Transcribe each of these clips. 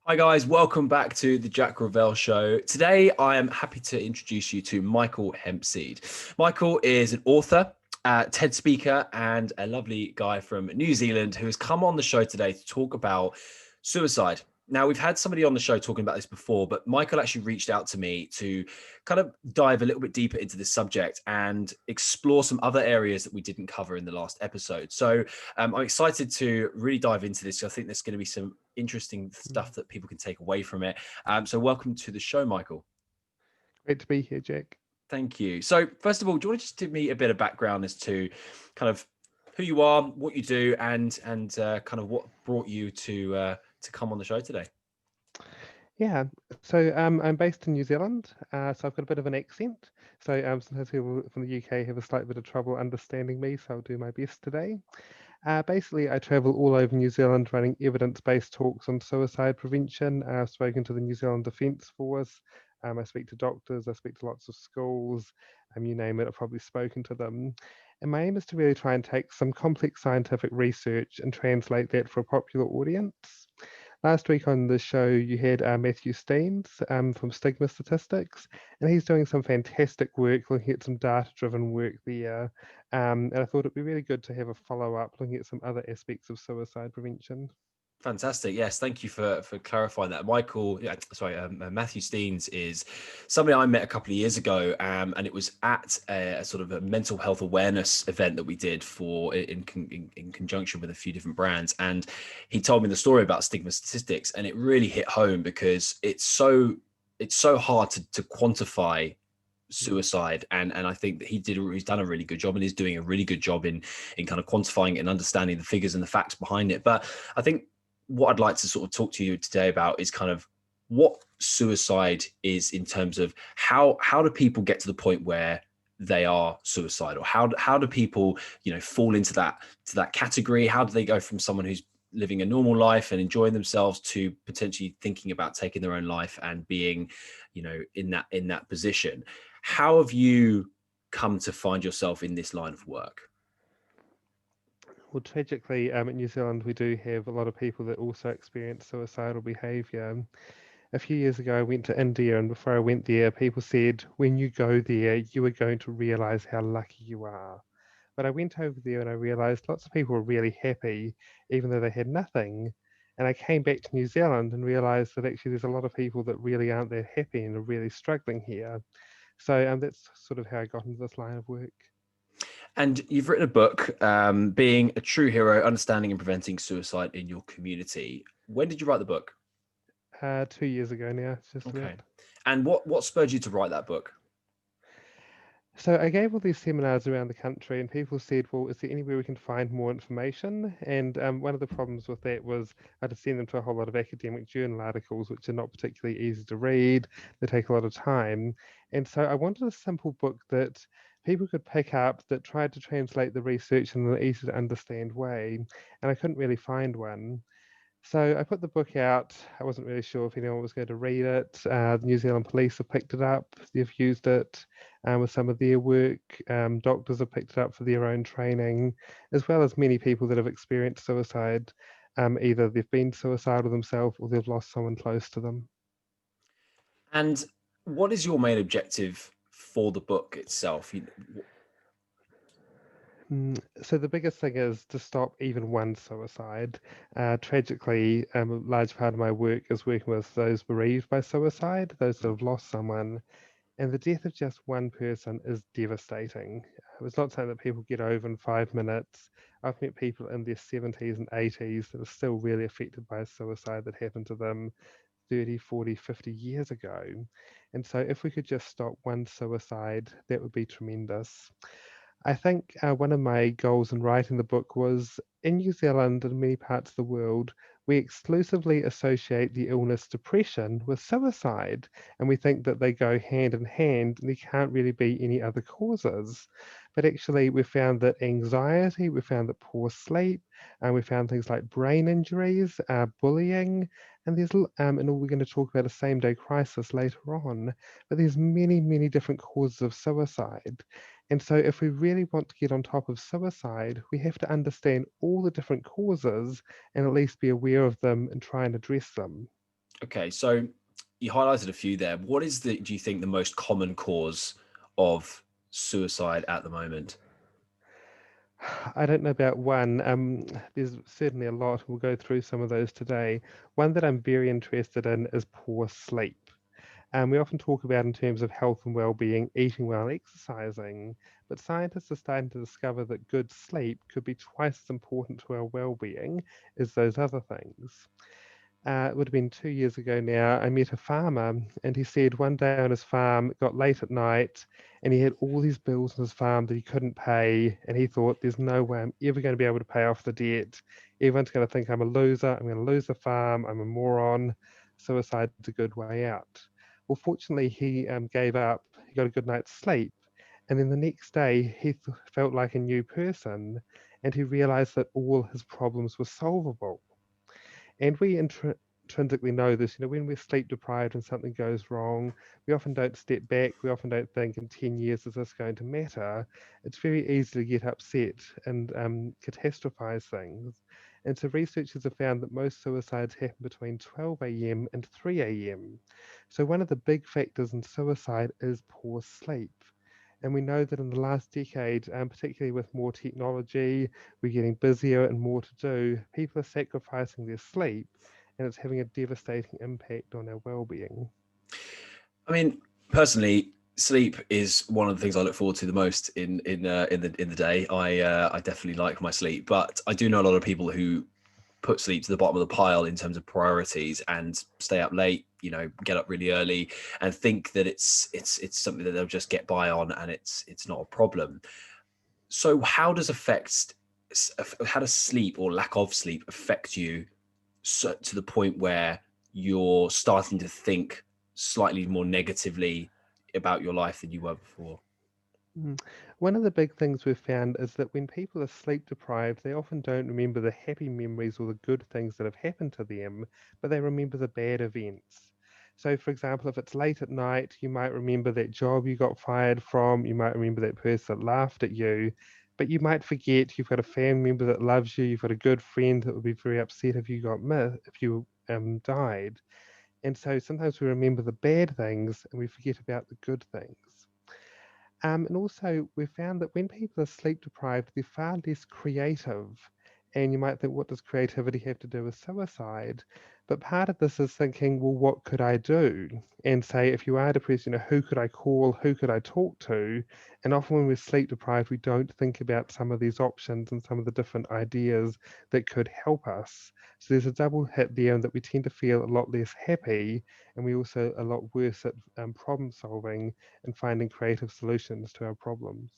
Hi guys, welcome back to the Jack Revell show. Today I am happy to introduce you to Michael Hempseed. Michael is an author, TED speaker, and a lovely guy from New Zealand who has come on the show today to talk about suicide. Now, we've had somebody on the show talking about this before, but Michael actually reached out to me to kind of dive a little bit deeper into this subject and explore some other areas that we didn't cover in the last episode. So I'm excited to really dive into this. I think there's going to be some interesting stuff that people can take away from it. So welcome to the show, Michael. Great to be here, Jack. Thank you. So first of all, do you want to just give me a bit of background as to kind of who you are, what you do, and kind of what brought you to come on the show today? Yeah, so I'm based in New Zealand, so I've got a bit of an accent. So sometimes people from the UK have a slight bit of trouble understanding me, so I'll do my best today. Basically, I travel all over New Zealand running evidence-based talks on suicide prevention. I've spoken to the New Zealand Defence Force. I speak to doctors. I speak to lots of schools. You name it, I've probably spoken to them. And my aim is to really try and take some complex scientific research and translate that for a popular audience. Last week on the show, you had Matthew Steens from Stigma Statistics, and he's doing some fantastic work looking at some data-driven work there. And I thought it'd be really good to have a follow-up looking at some other aspects of suicide prevention. Fantastic. Yes, thank you for clarifying that. Michael, yeah, sorry, Matthew Steens is somebody I met a couple of years ago, and it was at a sort of a mental health awareness event that we did in conjunction with a few different brands. And he told me the story about stigma statistics, and it really hit home because it's so hard to quantify suicide, and I think that he's done a really good job and is doing a really good job in kind of quantifying and understanding the figures and the facts behind it. But I think what I'd like to sort of talk to you today about is kind of what suicide is in terms of how do people get to the point where they are suicidal? How do people fall into that category? How do they go from someone who's living a normal life and enjoying themselves to potentially thinking about taking their own life and being in that position? How have you come to find yourself in this line of work? Well, tragically, in New Zealand, we do have a lot of people that also experience suicidal behaviour. A few years ago, I went to India, and before I went there, people said, when you go there, you are going to realise how lucky you are. But I went over there and I realised lots of people were really happy, even though they had nothing. And I came back to New Zealand and realised that actually there's a lot of people that really aren't that happy and are really struggling here. So that's sort of how I got into this line of work. And you've written a book, Being a True Hero, Understanding and Preventing Suicide in Your Community. When did you write the book? 2 years ago now, it's just Okay. about. And what spurred you to write that book? So I gave all these seminars around the country, and people said, "Well, is there anywhere we can find more information?" And one of the problems with that was I had to send them to a whole lot of academic journal articles, which are not particularly easy to read. They take a lot of time, and so I wanted a simple book that people could pick up that tried to translate the research in an easy to understand way, and I couldn't really find one. So I put the book out. I wasn't really sure if anyone was going to read it. The New Zealand Police have picked it up. They've used it with some of their work. Doctors have picked it up for their own training, as well as many people that have experienced suicide. Either they've been suicidal themselves or they've lost someone close to them. And what is your main objective for the book itself? So the biggest thing is to stop even one suicide. Tragically, a large part of my work is working with those bereaved by suicide, those that have lost someone. And the death of just one person is devastating. It's not something that people get over in 5 minutes. I've met people in their 70s and 80s that are still really affected by a suicide that happened to them 30, 40, 50 years ago. And so if we could just stop one suicide, that would be tremendous. I think one of my goals in writing the book was in New Zealand and many parts of the world, we exclusively associate the illness depression with suicide, and we think that they go hand in hand and there can't really be any other causes. But actually, we found that anxiety, we found that poor sleep, and we found things like brain injuries, bullying, and and we're going to talk about a same-day crisis later on. But there's many, many different causes of suicide. And so, if we really want to get on top of suicide, we have to understand all the different causes and at least be aware of them and try and address them. Okay, so you highlighted a few there. What is do you think, the most common cause of suicide at the moment? I don't know about one. There's certainly a lot. We'll go through some of those today. One that I'm very interested in is poor sleep. We often talk about in terms of health and well-being, eating well, and exercising, but scientists are starting to discover that good sleep could be twice as important to our well-being as those other things. It would have been 2 years ago now. I met a farmer, and he said one day on his farm, it got late at night, and he had all these bills on his farm that he couldn't pay. And he thought, there's no way I'm ever going to be able to pay off the debt. Everyone's going to think I'm a loser. I'm going to lose the farm. I'm a moron. Suicide's a good way out. Well, fortunately, he gave up. He got a good night's sleep. And then the next day, he felt like a new person, and he realized that all his problems were solvable. And we intrinsically know this. When we're sleep deprived and something goes wrong, we often don't step back. We often don't think in 10 years, is this going to matter? It's very easy to get upset and catastrophize things. And so researchers have found that most suicides happen between 12 a.m. and 3 a.m. So one of the big factors in suicide is poor sleep. And we know that in the last decade, particularly with more technology, we're getting busier and more to do. People are sacrificing their sleep, and it's having a devastating impact on our well-being. I mean, personally, sleep is one of the things I look forward to the most in the day. I definitely like my sleep, but I do know a lot of people who put sleep to the bottom of the pile in terms of priorities and stay up late, get up really early and think that it's something that they'll just get by on, and it's not a problem. So how does sleep or lack of sleep affect you, to the point where you're starting to think slightly more negatively about your life than you were before? Mm. One of the big things we've found is that when people are sleep deprived, they often don't remember the happy memories or the good things that have happened to them, but they remember the bad events. So, for example, if it's late at night, you might remember that job you got fired from, you might remember that person that laughed at you, but you might forget you've got a family member that loves you, you've got a good friend that would be very upset if you died. And so sometimes we remember the bad things and we forget about the good things. And also, we've found that when people are sleep deprived, they're far less creative. And you might think, what does creativity have to do with suicide? But part of this is thinking, well, what could I do? And say, if you are depressed, who could I call? Who could I talk to? And often when we're sleep deprived, we don't think about some of these options and some of the different ideas that could help us. So there's a double hit there, in that we tend to feel a lot less happy, and we also a lot worse at problem solving and finding creative solutions to our problems.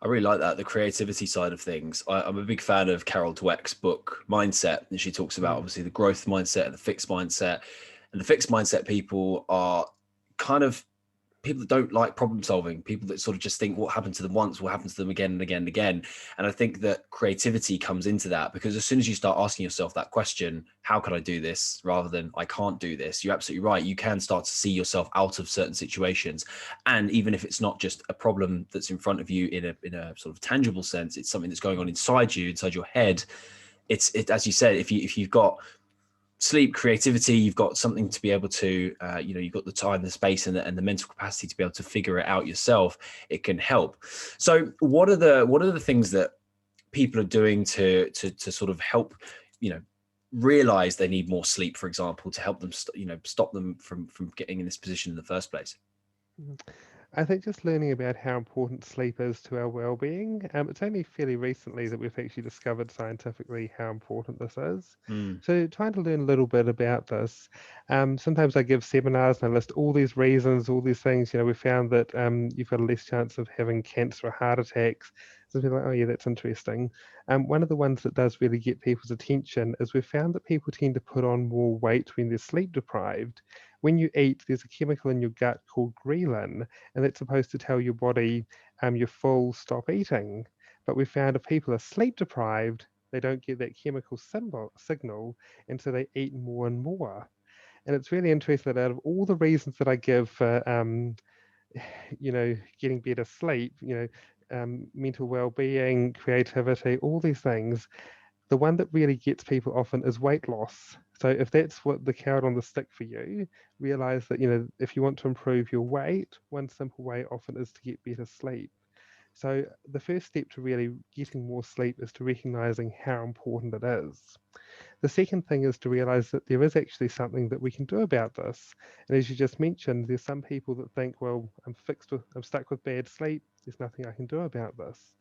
I really like that, the creativity side of things. I'm a big fan of Carol Dweck's book Mindset, and she talks about Mm. obviously the growth mindset and the fixed mindset. And the fixed mindset people are kind of people that don't like problem solving, people that sort of just think what happened to them once will happen to them again and again and again. And I think that creativity comes into that, because as soon as you start asking yourself that question, how can I do this, rather than I can't do this, you're absolutely right. You can start to see yourself out of certain situations. And even if it's not just a problem that's in front of you in a sort of tangible sense, it's something that's going on inside you, inside your head. As you said, if you've got sleep, creativity, you've got something to be able to you've got the time, the space, and the mental capacity to be able to figure it out yourself, it can help. So what are the things that people are doing to sort of help realize they need more sleep, for example, to help them stop them from getting in this position in the first place? Mhm. I think just learning about how important sleep is to our well-being. It's only fairly recently that we've actually discovered scientifically how important this is. Mm. So trying to learn a little bit about this. Sometimes I give seminars and I list all these reasons, all these things. We found that you've got a less chance of having cancer or heart attacks. So people are like, oh yeah, that's interesting. One of the ones that does really get people's attention is we've found that people tend to put on more weight when they're sleep deprived. When you eat, there's a chemical in your gut called ghrelin, and that's supposed to tell your body you're full, stop eating. But we found if people are sleep deprived, they don't get that chemical signal, and so they eat more and more. And it's really interesting that out of all the reasons that I give for, getting better sleep, mental well-being, creativity, all these things, The one that really gets people often is weight loss. So if that's what the carrot on the stick for you, realize that, if you want to improve your weight, one simple way often is to get better sleep. So the first step to really getting more sleep is to recognizing how important it is. The second thing is to realize that there is actually something that we can do about this. And as you just mentioned, there's some people that think, well, I'm stuck with bad sleep. There's nothing I can do about this.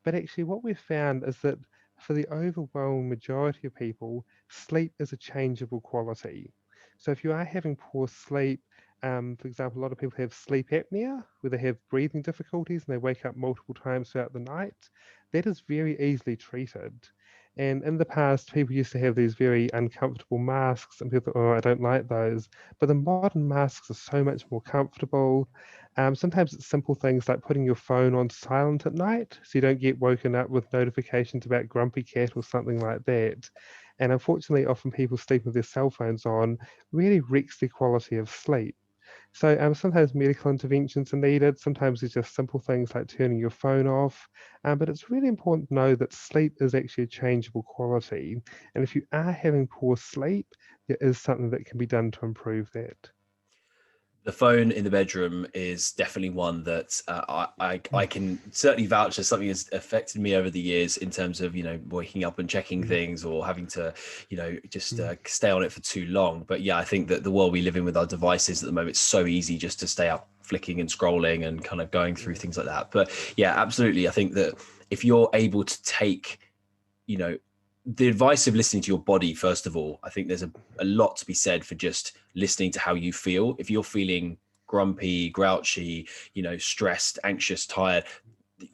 But actually, what we've found is that for the overwhelming majority of people, sleep is a changeable quality. So if you are having poor sleep, for example, a lot of people have sleep apnea, where they have breathing difficulties and they wake up multiple times throughout the night. That is very easily treated. And in the past, people used to have these very uncomfortable masks, and people thought, oh, I don't like those. But the modern masks are so much more comfortable. Sometimes it's simple things like putting your phone on silent at night so you don't get woken up with notifications about Grumpy Cat or something like that. And unfortunately, often people sleep with their cell phones on really wrecks the quality of sleep. So sometimes medical interventions are needed. Sometimes it's just simple things like turning your phone off. But it's really important to know that sleep is actually a changeable quality. And if you are having poor sleep, there is something that can be done to improve that. The phone in the bedroom is definitely one that I can certainly vouch as something that's affected me over the years in terms of waking up and checking Mm, things or having to just mm, stay on it for too long. But yeah, I think that the world we live in with our devices at the moment, it's so easy just to stay up flicking and scrolling and kind of going through yeah. things like that. But yeah, absolutely, I think that if you're able to take you know the advice of listening to your body, first of all, I think there's a lot to be said for just listening to how you feel. If you're feeling grumpy, grouchy, stressed, anxious, tired,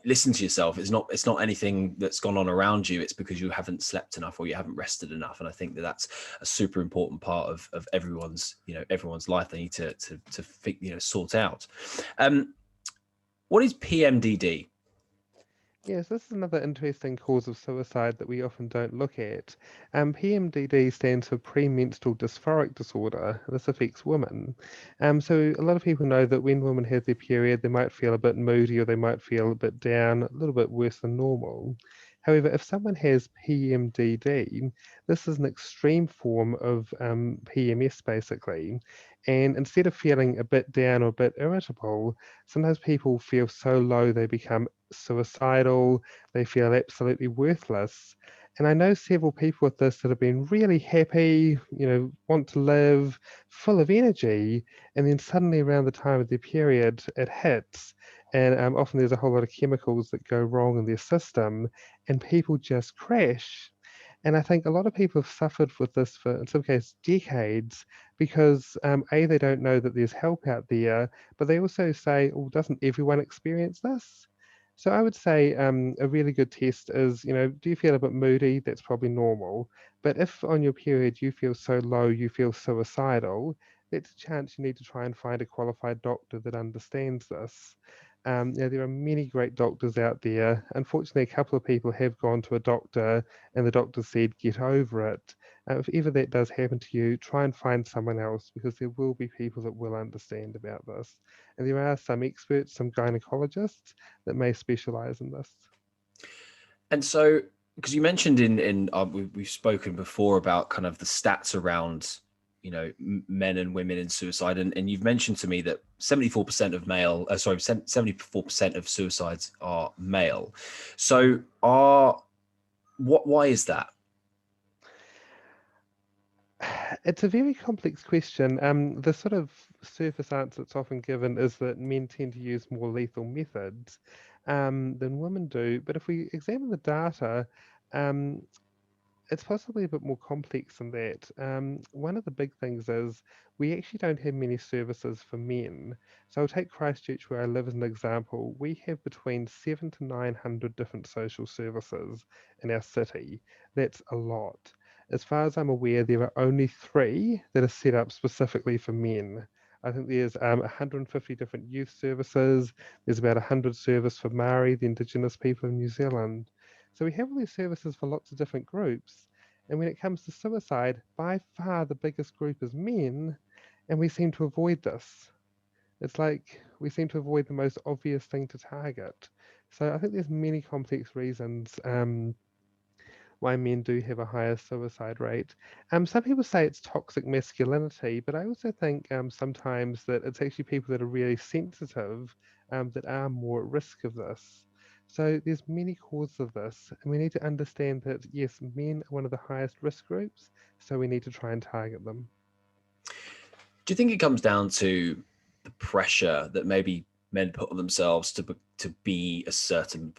listen to yourself. It's not anything that's gone on around you. It's because you haven't slept enough or you haven't rested enough. And I think that that's a super important part of everyone's life. They need to sort out. um what is PMDD? Yes, this is another interesting cause of suicide that we often don't look at. PMDD stands for premenstrual dysphoric disorder. This affects women. So a lot of people know that when women have their period, they might feel a bit moody or they might feel a bit down, a little bit worse than normal. However, if someone has PMDD, this is an extreme form of PMS basically. And instead of feeling a bit down or a bit irritable, sometimes people feel so low they become suicidal, they feel absolutely worthless. And I know several people with this that have been really happy, want to live, full of energy, and then suddenly around the time of their period, it hits. And often there's a whole lot of chemicals that go wrong in their system, and people just crash. And I think a lot of people have suffered with this for, in some cases, decades because A, they don't know that there's help out there, but they also say, oh, doesn't everyone experience this? So I would say a really good test is, do you feel a bit moody? That's probably normal. But if on your period you feel so low, you feel suicidal, that's a chance you need to try and find a qualified doctor that understands this. There are many great doctors out there. Unfortunately, a couple of people have gone to a doctor and the doctor said, get over it. If ever that does happen to you, try and find someone else because there will be people that will understand about this. And there are some experts, some gynecologists that may specialize in this. And so, because you mentioned we've spoken before about kind of the stats around men and women in suicide, and you've mentioned to me that 74% of 74% of suicides are male. So why is that? It's a very complex question. The sort of surface answer that's often given is that men tend to use more lethal methods than women do. But if we examine the data, um, it's possibly a bit more complex than that. One of the big things is we actually don't have many services for men. So I'll take Christchurch where I live as an example. We have between 700 to 900 different social services in our city. That's a lot. As far as I'm aware, there are only three that are set up specifically for men. I think there's 150 different youth services. There's about 100 services for Maori, the Indigenous people of New Zealand. So we have all these services for lots of different groups. And when it comes to suicide, by far the biggest group is men, and we seem to avoid this. It's like we seem to avoid the most obvious thing to target. So I think there's many complex reasons why men do have a higher suicide rate. Some people say it's toxic masculinity, but I also think sometimes that it's actually people that are really sensitive that are more at risk of this. So there's many causes of this, and we need to understand that yes, men are one of the highest risk groups, so we need to try and target them. Do you think it comes down to the pressure that maybe men put on themselves to be a certain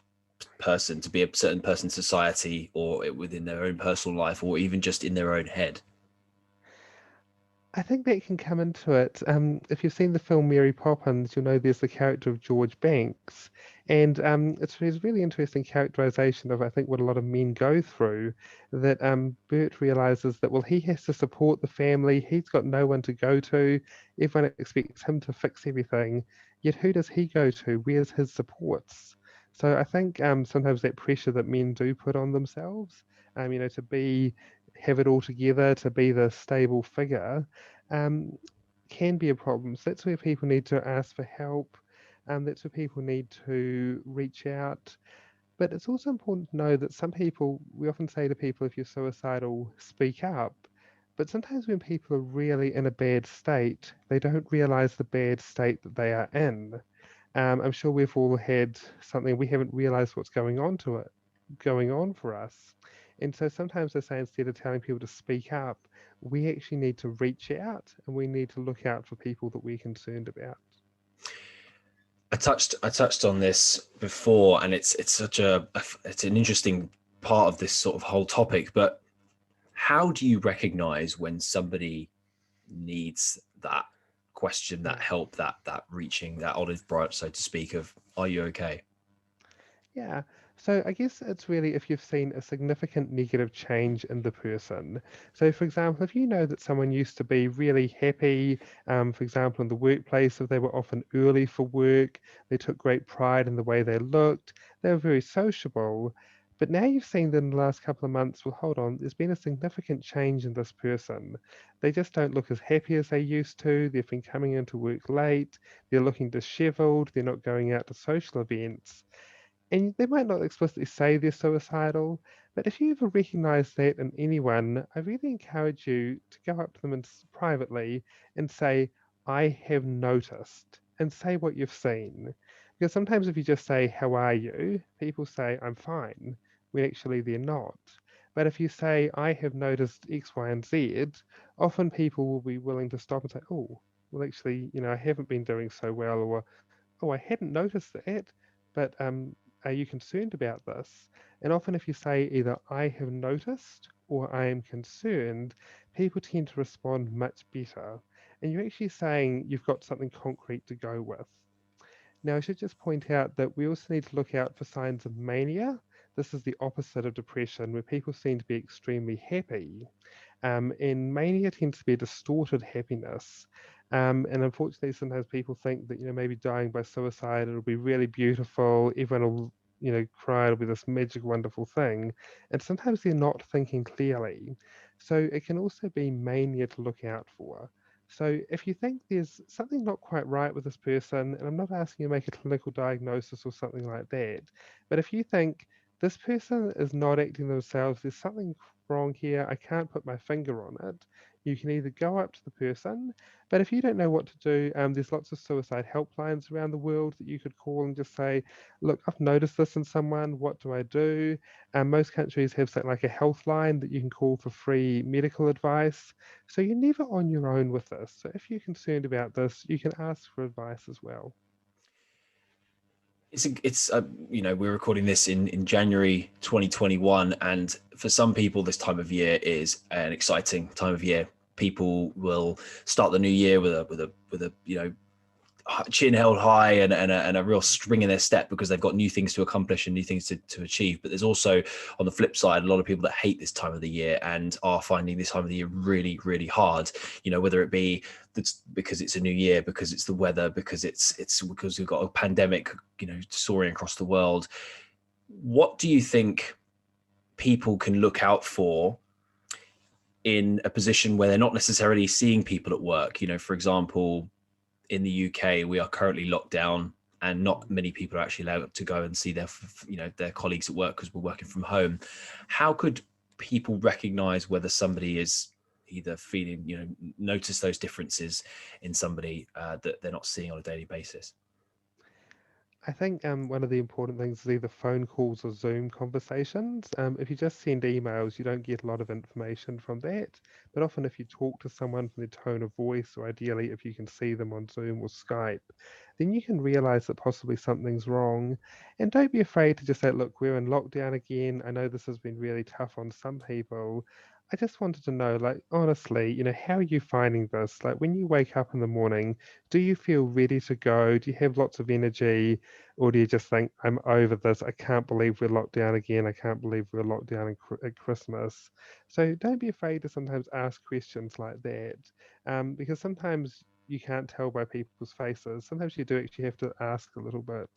person, to be a certain person in society, or within their own personal life, or even just in their own head? I think that can come into it. If you've seen the film Mary Poppins, you'll know there's the character of George Banks, and it's a really interesting characterization of I think what a lot of men go through. That Bert realizes that well he has to support the family, he's got no one to go to, everyone expects him to fix everything, yet who does he go to? Where's his supports? So I think sometimes that pressure that men do put on themselves, to be have it all together, to be the stable figure um, can be a problem. So that's where people need to ask for help. That's where people need to reach out. But it's also important to know that some people, we often say to people, if you're suicidal, speak up. But sometimes when people are really in a bad state, they don't realize the bad state that they are in. I'm sure we've all had something we haven't realized what's going on for us. And so sometimes I say instead of telling people to speak up, we actually need to reach out and we need to look out for people that we're concerned about. I touched on this before, and it's such it's an interesting part of this sort of whole topic. But how do you recognize when somebody needs that question, that Mm. help, that reaching, that olive branch, so to speak, of are you okay? Yeah. So I guess it's really if you've seen a significant negative change in the person. So for example, if you know that someone used to be really happy, for example, in the workplace, if they were often early for work, they took great pride in the way they looked, they were very sociable. But now you've seen that in the last couple of months, well, hold on, there's been a significant change in this person. They just don't look as happy as they used to. They've been coming into work late. They're looking disheveled. They're not going out to social events. And they might not explicitly say they're suicidal, but if you ever recognize that in anyone, I really encourage you to go up to them and privately and say, I have noticed, and say what you've seen. Because sometimes if you just say, how are you? People say, I'm fine, when actually they're not. But if you say, I have noticed X, Y, and Z, often people will be willing to stop and say, oh, well, actually, I haven't been doing so well, or oh, I hadn't noticed that, but are you concerned about this? And often, if you say either I have noticed or I am concerned, people tend to respond much better. And you're actually saying you've got something concrete to go with. Now, I should just point out that we also need to look out for signs of mania. This is the opposite of depression, where people seem to be extremely happy. And mania tends to be a distorted happiness. And unfortunately, sometimes people think that, maybe dying by suicide, it'll be really beautiful. Everyone will, cry. It'll be this magic, wonderful thing. And sometimes they're not thinking clearly. So it can also be mania to look out for. So if you think there's something not quite right with this person, and I'm not asking you to make a clinical diagnosis or something like that, but if you think this person is not acting themselves, there's something wrong here, I can't put my finger on it, you can either go up to the person, but if you don't know what to do, there's lots of suicide helplines around the world that you could call and just say, look, I've noticed this in someone, what do I do? Most countries have something like a health line that you can call for free medical advice. So you're never on your own with this. So if you're concerned about this, you can ask for advice as well. We're recording this in January 2021, and for some people this time of year is an exciting time of year. People will start the new year with a chin held high and a real spring in their step because they've got new things to accomplish and new things to achieve. But there's also, on the flip side, a lot of people that hate this time of the year and are finding this time of the year really, really hard. Whether it be that's because it's a new year, because it's the weather, because it's because we've got a pandemic, soaring across the world. What do you think people can look out for in a position where they're not necessarily seeing people at work? For example, in the UK, we are currently locked down, and not many people are actually allowed to go and see their colleagues at work because we're working from home. How could people recognize whether somebody is either feeling, notice those differences in somebody that they're not seeing on a daily basis? I think one of the important things is either phone calls or Zoom conversations. If you just send emails, you don't get a lot of information from that. But often, if you talk to someone from their tone of voice, or ideally if you can see them on Zoom or Skype, then you can realize that possibly something's wrong. And don't be afraid to just say, look, we're in lockdown again. I know this has been really tough on some people. I just wanted to know, like, honestly, how are you finding this? Like, when you wake up in the morning, do you feel ready to go? Do you have lots of energy? Or do you just think, I'm over this? I can't believe we're locked down again. I can't believe we're locked down at Christmas. So don't be afraid to sometimes ask questions like that, because sometimes you can't tell by people's faces. Sometimes you do actually have to ask a little bit.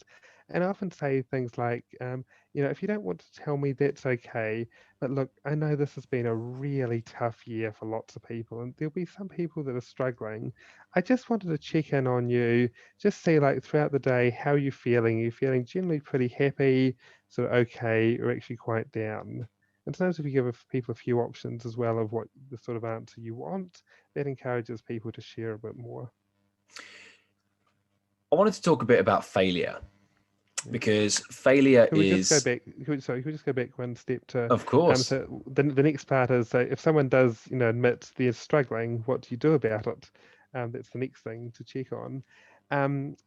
And I often say things like, if you don't want to tell me, that's okay. But look, I know this has been a really tough year for lots of people, and there'll be some people that are struggling. I just wanted to check in on you, just see like throughout the day, how are you feeling? Are you feeling generally pretty happy, sort of okay, or actually quite down? And sometimes if you give people a few options as well of what the sort of answer you want, that encourages people to share a bit more. I wanted to talk a bit about failure, Yeah. because failure Could we just go is, back? Sorry, could we just go back one step to of course. so the next part is, so if someone does admit they're struggling, what do you do about it? That's the next thing to check on.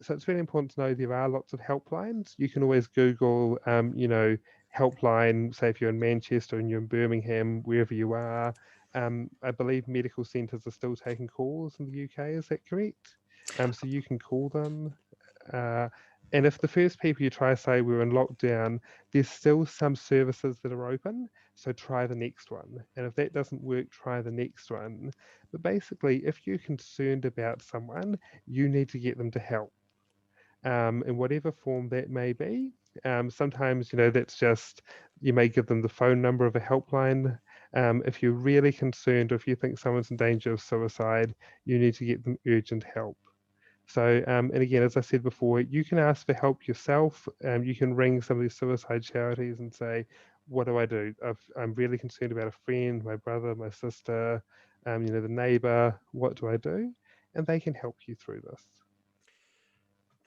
So it's really important to know there are lots of helplines. You can always Google helpline. Say if you're in Manchester and you're in Birmingham, wherever you are. I believe medical centres are still taking calls in the UK. Is that correct? So you can call them. Uh, and if the first people you try say we're in lockdown, there's still some services that are open. So try the next one. And if that doesn't work, try the next one. But basically, if you're concerned about someone, you need to get them to help, in whatever form that may be. Sometimes, that's just, you may give them the phone number of a helpline. If you're really concerned, or if you think someone's in danger of suicide, you need to get them urgent help. So, and again, as I said before, you can ask for help yourself. You can ring some of these suicide charities and say, what do I do? I'm really concerned about a friend, my brother, my sister, the neighbor. What do I do? And they can help you through this.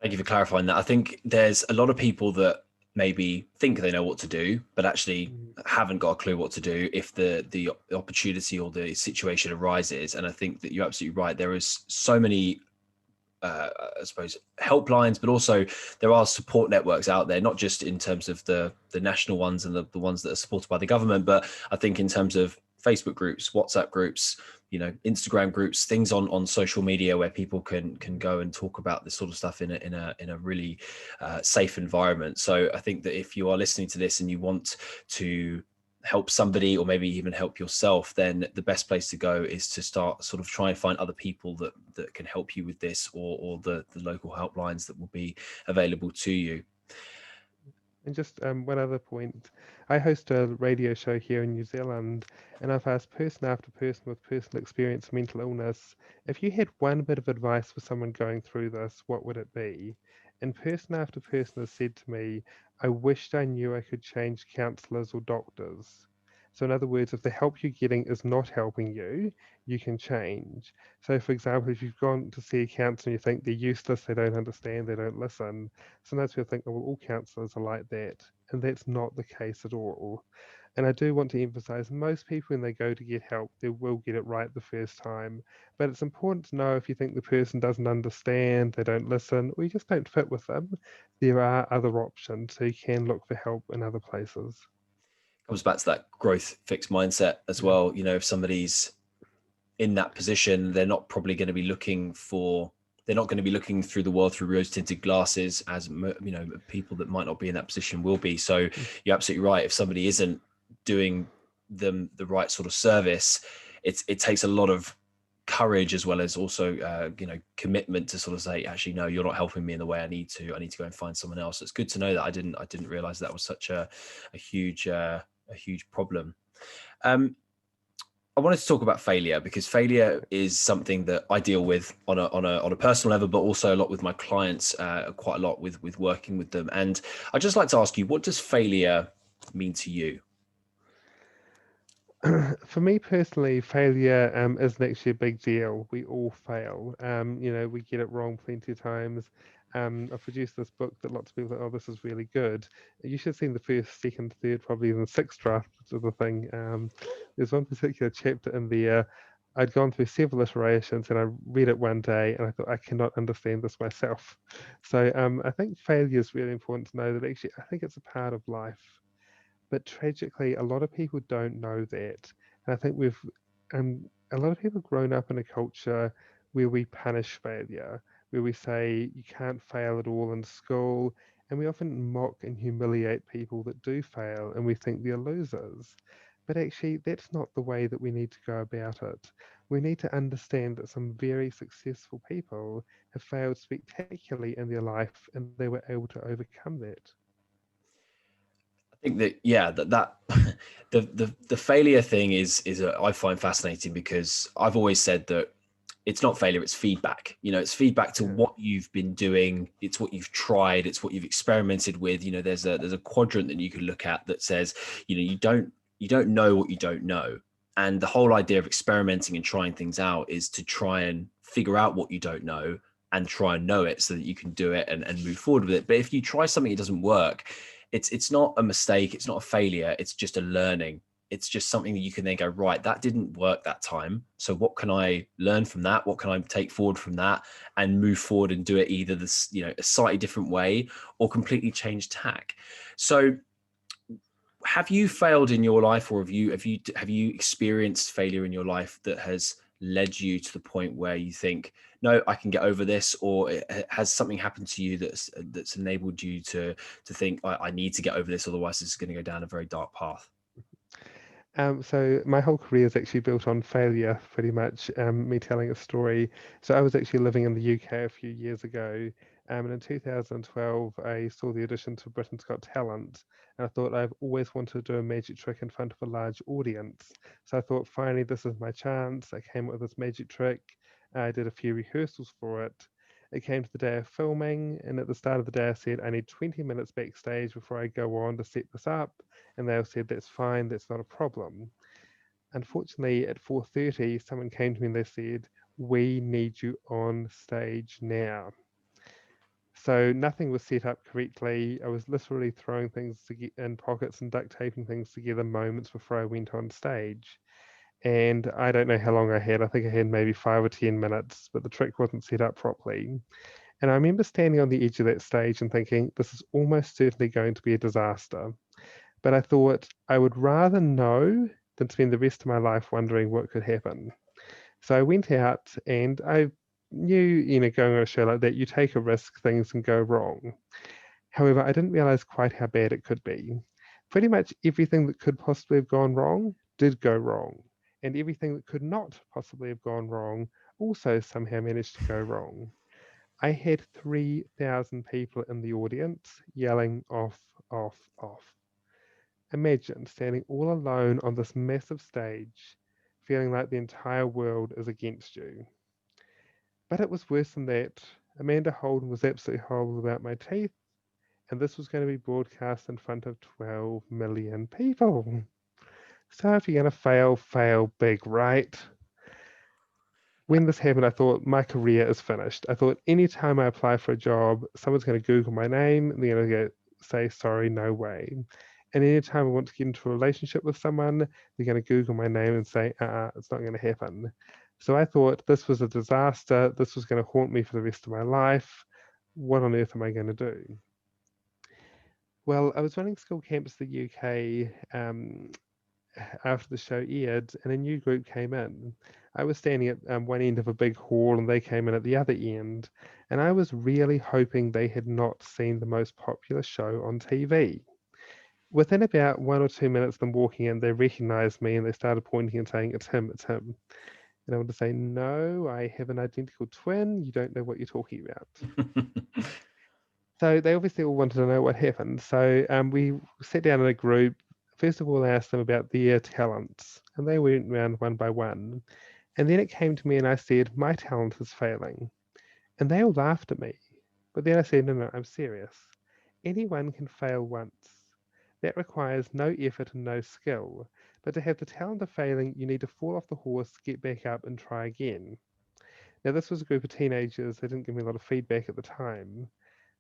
Thank you for clarifying that. I think there's a lot of people that maybe think they know what to do, but actually Mm. haven't got a clue what to do if the opportunity or the situation arises. And I think that you're absolutely right. There is so many, I suppose, helplines, but also there are support networks out there, not just in terms of the national ones and the ones that are supported by the government, but I think in terms of Facebook groups, WhatsApp groups, Instagram groups, things on social media where people can go and talk about this sort of stuff in a really safe environment. So I think that if you are listening to this and you want to help somebody or maybe even help yourself, then the best place to go is to start sort of try and find other people that can help you with this, or the local helplines that will be available to you. And just one other point, I host a radio show here in New Zealand, and I've asked person after person with personal experience of mental illness, if you had one bit of advice for someone going through this, what would it be? And person after person has said to me, I wished I knew I could change counsellors or doctors. So, in other words, if the help you're getting is not helping you, you can change. So, for example, if you've gone to see a counsellor and you think they're useless, they don't understand, they don't listen, sometimes people think, oh, well, all counsellors are like that. And that's not the case at all. And I do want to emphasize most people, when they go to get help, they will get it right the first time. But it's important to know if you think the person doesn't understand, they don't listen, or you just don't fit with them, there are other options. So you can look for help in other places. Comes back to that growth fixed mindset as Yeah. well. If somebody's in that position, they're not probably going to be looking through the world through rose tinted glasses, as people that might not be in that position will be. So Mm. you're absolutely right. If somebody isn't doing them the right sort of service, it takes a lot of courage, as well as also commitment, to sort of say, actually, no, you're not helping me in the way I need to go and find someone else. It's good to know that. I didn't realize that was such a huge problem. I wanted to talk about failure, because failure is something that I deal with on a personal level, but also a lot with my clients, quite a lot with working with them. And I'd just like to ask you, what does failure mean to you? For me personally, failure isn't actually a big deal. We all fail. We get it wrong plenty of times. I've produced this book that lots of people think, oh, this is really good. You should have seen the first, second, third, probably even sixth drafts of the thing. There's one particular chapter in there. I'd gone through several iterations and I read it one day and I thought, I cannot understand this myself. So I think failure is really important to know that actually, I think it's a part of life. But tragically, a lot of people don't know that. And I think a lot of people have grown up in a culture where we punish failure, where we say you can't fail at all in school. And we often mock and humiliate people that do fail and we think they're losers. But actually, that's not the way that we need to go about it. We need to understand that some very successful people have failed spectacularly in their life and they were able to overcome that. I think that yeah, that the failure thing I find fascinating because I've always said that it's not failure, it's feedback. It's feedback to Yeah. what you've been doing, it's what you've tried, it's what you've experimented with. There's a quadrant that you can look at that says, you don't know what you don't know. And the whole idea of experimenting and trying things out is to try and figure out what you don't know and try and know it so that you can do it and move forward with it. But if you try something, it doesn't work, it's not a mistake, it's not a failure, it's just a learning. It's just something that you can then go, right, that didn't work that time, so what can I learn from that, what can I take forward from that, and move forward and do it either a slightly different way or completely change tack. So have you failed in your life, or have you experienced failure in your life that has led you to the point where you think, no, I can get over this, or has something happened to you that's enabled you to think, I need to get over this, otherwise this is going to go down a very dark path? So my whole career is actually built on failure, pretty much. Me telling a story. So I was actually living in the UK a few years ago, and in 2012 I saw the audition to Britain's Got Talent, and I thought I've always wanted to do a magic trick in front of a large audience. So I thought, finally, this is my chance. I came up with this magic trick. I did a few rehearsals for it. It came to the day of filming, and at the start of the day, I said, I need 20 minutes backstage before I go on to set this up. And they all said, that's fine, that's not a problem. Unfortunately, at 4:30, someone came to me and they said, we need you on stage now. So nothing was set up correctly. I was literally throwing things in pockets and duct taping things together moments before I went on stage. And I don't know how long I had. I think I had maybe 5 or 10 minutes, but the trick wasn't set up properly. And I remember standing on the edge of that stage and thinking, this is almost certainly going to be a disaster. But I thought I would rather know than spend the rest of my life wondering what could happen. So I went out and I knew, going on a show like that, you take a risk, things can go wrong. However, I didn't realize quite how bad it could be. Pretty much everything that could possibly have gone wrong did go wrong. And everything that could not possibly have gone wrong also somehow managed to go wrong. I had 3,000 people in the audience yelling off, off, off. Imagine standing all alone on this massive stage, feeling like the entire world is against you. But it was worse than that. Amanda Holden was absolutely horrible about my teeth, and this was going to be broadcast in front of 12 million people. So if you're going to fail, fail big, right? When this happened, I thought my career is finished. I thought anytime I apply for a job, someone's going to Google my name, and they're going to say, sorry, no way. And anytime I want to get into a relationship with someone, they're going to Google my name and say, it's not going to happen. So I thought this was a disaster. This was going to haunt me for the rest of my life. What on earth am I going to do? Well, I was running school camps in the UK after the show aired, and a new group came in. I was standing at one end of a big hall, and they came in at the other end. And I was really hoping they had not seen the most popular show on TV. Within about 1 or 2 minutes of them walking in, they recognized me and they started pointing and saying, it's him, it's him. And I wanted to say, no, I have an identical twin. You don't know what you're talking about. So they obviously all wanted to know what happened. So we sat down in a group. First of all, I asked them about their talents, and they went round one by one. And then it came to me, and I said, my talent is failing. And they all laughed at me. But then I said, no, no, I'm serious. Anyone can fail once. That requires no effort and no skill. But to have the talent of failing, you need to fall off the horse, get back up, and try again. Now, this was a group of teenagers. They didn't give me a lot of feedback at the time.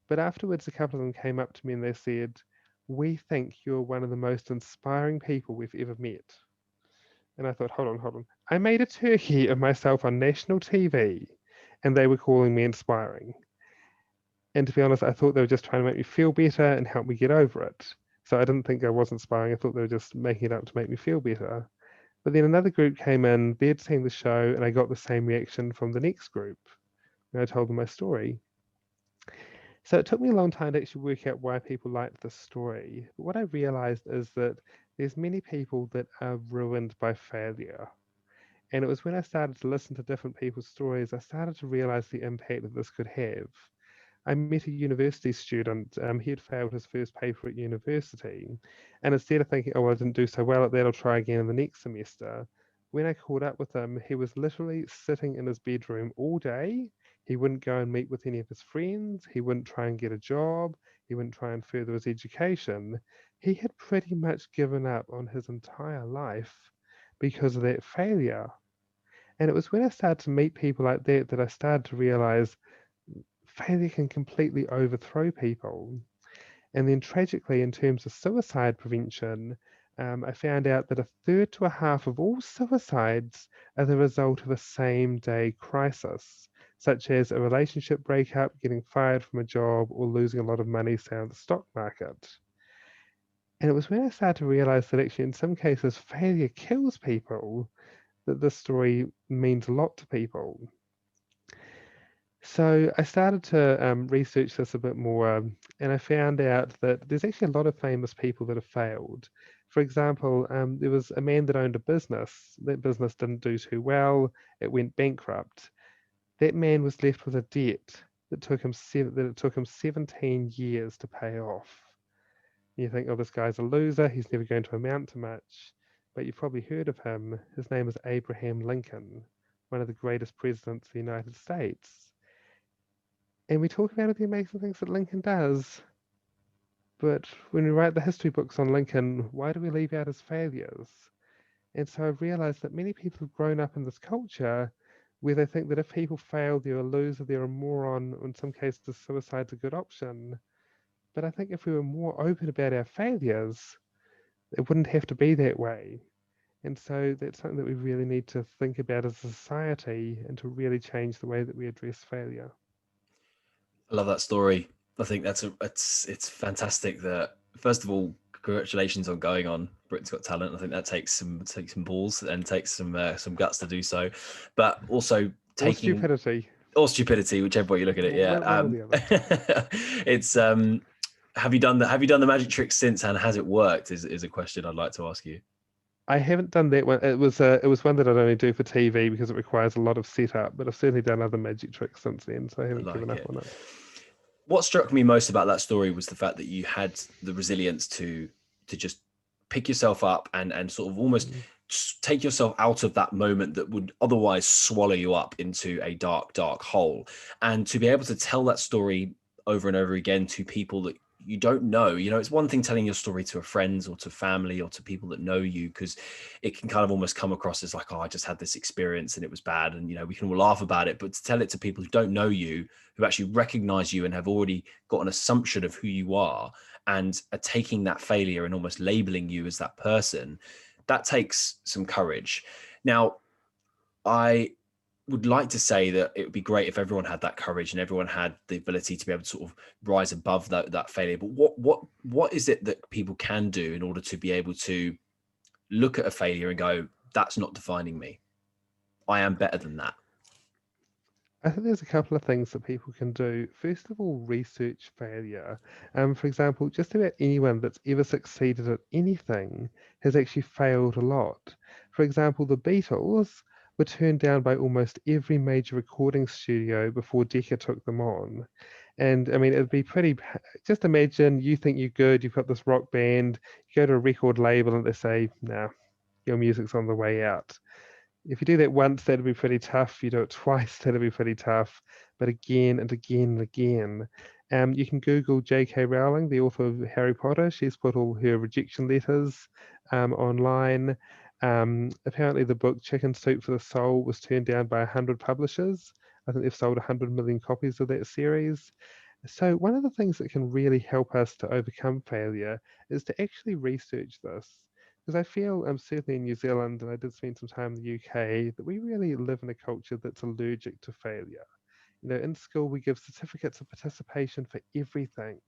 But afterwards, a couple of them came up to me and they said, "We think you're one of the most inspiring people we've ever met." And I thought, hold on. I made a turkey of myself on national TV and they were calling me inspiring. And to be honest, I thought they were just trying to make me feel better and help me get over it. So I didn't think I was inspiring. I thought they were just making it up to make me feel better. But then another group came in, they'd seen the show, and I got the same reaction from the next group when I told them my story. So it took me a long time to actually work out why people liked this story. But what I realized is that there's many people that are ruined by failure. And it was when I started to listen to different people's stories, I started to realize the impact that this could have. I met a university student. He had failed his first paper at university. And instead of thinking, oh, well, I didn't do so well at that, I'll try again in the next semester, when I caught up with him, he was literally sitting in his bedroom all day. He wouldn't go and meet with any of his friends. He wouldn't try and get a job. He wouldn't try and further his education. He had pretty much given up on his entire life because of that failure. And it was when I started to meet people like that that I started to realize failure can completely overthrow people. And then tragically, in terms of suicide prevention, I found out that a third to a half of all suicides are the result of a same day crisis, such as a relationship breakup, getting fired from a job, or losing a lot of money, say, on the stock market. And it was when I started to realize that actually, in some cases, failure kills people, that this story means a lot to people. So I started to research this a bit more, and I found out that there's actually a lot of famous people that have failed. For example, there was a man that owned a business. That business didn't do too well. It went bankrupt. That man was left with a debt that it took him 17 years to pay off. You think, oh, this guy's a loser. He's never going to amount to much. But you've probably heard of him. His name is Abraham Lincoln, one of the greatest presidents of the United States. And we talk about all the amazing things that Lincoln does, but when we write the history books on Lincoln, why do we leave out his failures? And so I've realized that many people have grown up in this culture where they think that if people fail, they're a loser, they're a moron, or in some cases, suicide's a good option. But I think if we were more open about our failures, it wouldn't have to be that way. And so that's something that we really need to think about as a society and to really change the way that we address failure. I love that story. I think it's fantastic that, first of all, congratulations on going on Britain's Got Talent. I think that takes some balls and takes some guts to do so, but also Or taking, stupidity. or stupidity, whichever way you look at it. Yeah, One or the other. it's have you done the magic trick since, and has it worked? Is a question I'd like to ask you. I haven't done that one. It was one that I'd only do for TV because it requires a lot of setup, but I've certainly done other magic tricks since then, so I I haven't given like up it. on it. What struck me most about that story was the fact that you had the resilience to just pick yourself up and sort of almost Mm. take yourself out of that moment that would otherwise swallow you up into a dark hole, and to be able to tell that story over and over again to people that you don't know. It's one thing telling your story to a friend or to family or to people that know you, because it can kind of almost come across as like, oh, I just had this experience and it was bad, and we can all laugh about it. But to tell it to people who don't know you, who actually recognize you and have already got an assumption of who you are, and are taking that failure and almost labeling you as that person, that takes some courage. Now, I would like to say that it would be great if everyone had that courage and everyone had the ability to be able to sort of rise above that failure. But what is it that people can do in order to be able to look at a failure and go, that's not defining me. I am better than that. I think there's a couple of things that people can do. First of all, research failure. For example, just about anyone that's ever succeeded at anything has actually failed a lot. For example, the Beatles were turned down by almost every major recording studio before Decca took them on. And I mean, it'd be pretty. Just imagine you think you're good, you've got this rock band, you go to a record label and they say, "No, your music's on the way out." If you do that once, that'd be pretty tough. If you do it twice, that'd be pretty tough. But again and again and again. You can Google J.K. Rowling, the author of Harry Potter. She's put all her rejection letters online. Apparently, the book Chicken Soup for the Soul was turned down by 100 publishers. I think they've sold 100 million copies of that series. So, one of the things that can really help us to overcome failure is to actually research this. Because I feel, certainly in New Zealand, and I did spend some time in the UK, that we really live in a culture that's allergic to failure. In school, we give certificates of participation for everything.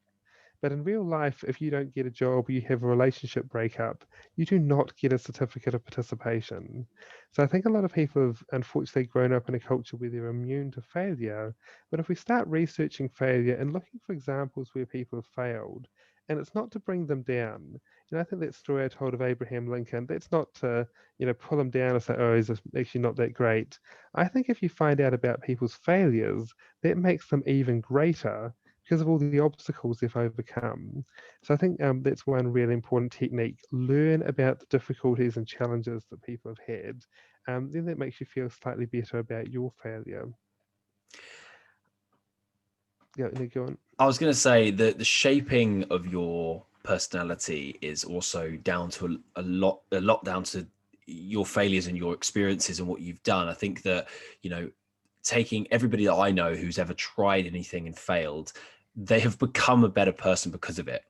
But in real life, if you don't get a job or you have a relationship breakup, you do not get a certificate of participation. So I think a lot of people have unfortunately grown up in a culture where they're immune to failure. But if we start researching failure and looking for examples where people have failed, and it's not to bring them down. I think that story I told of Abraham Lincoln, that's not to, pull him down and say, oh, he's actually not that great. I think if you find out about people's failures, that makes them even greater because of all the obstacles they've overcome. So I think that's one really important technique. Learn about the difficulties and challenges that people have had. Then that makes you feel slightly better about your failure. Yeah, and go on. I was going to say that the shaping of your personality is also down to a lot down to your failures and your experiences and what you've done. I think that, taking everybody that I know who's ever tried anything and failed, they have become a better person because of it.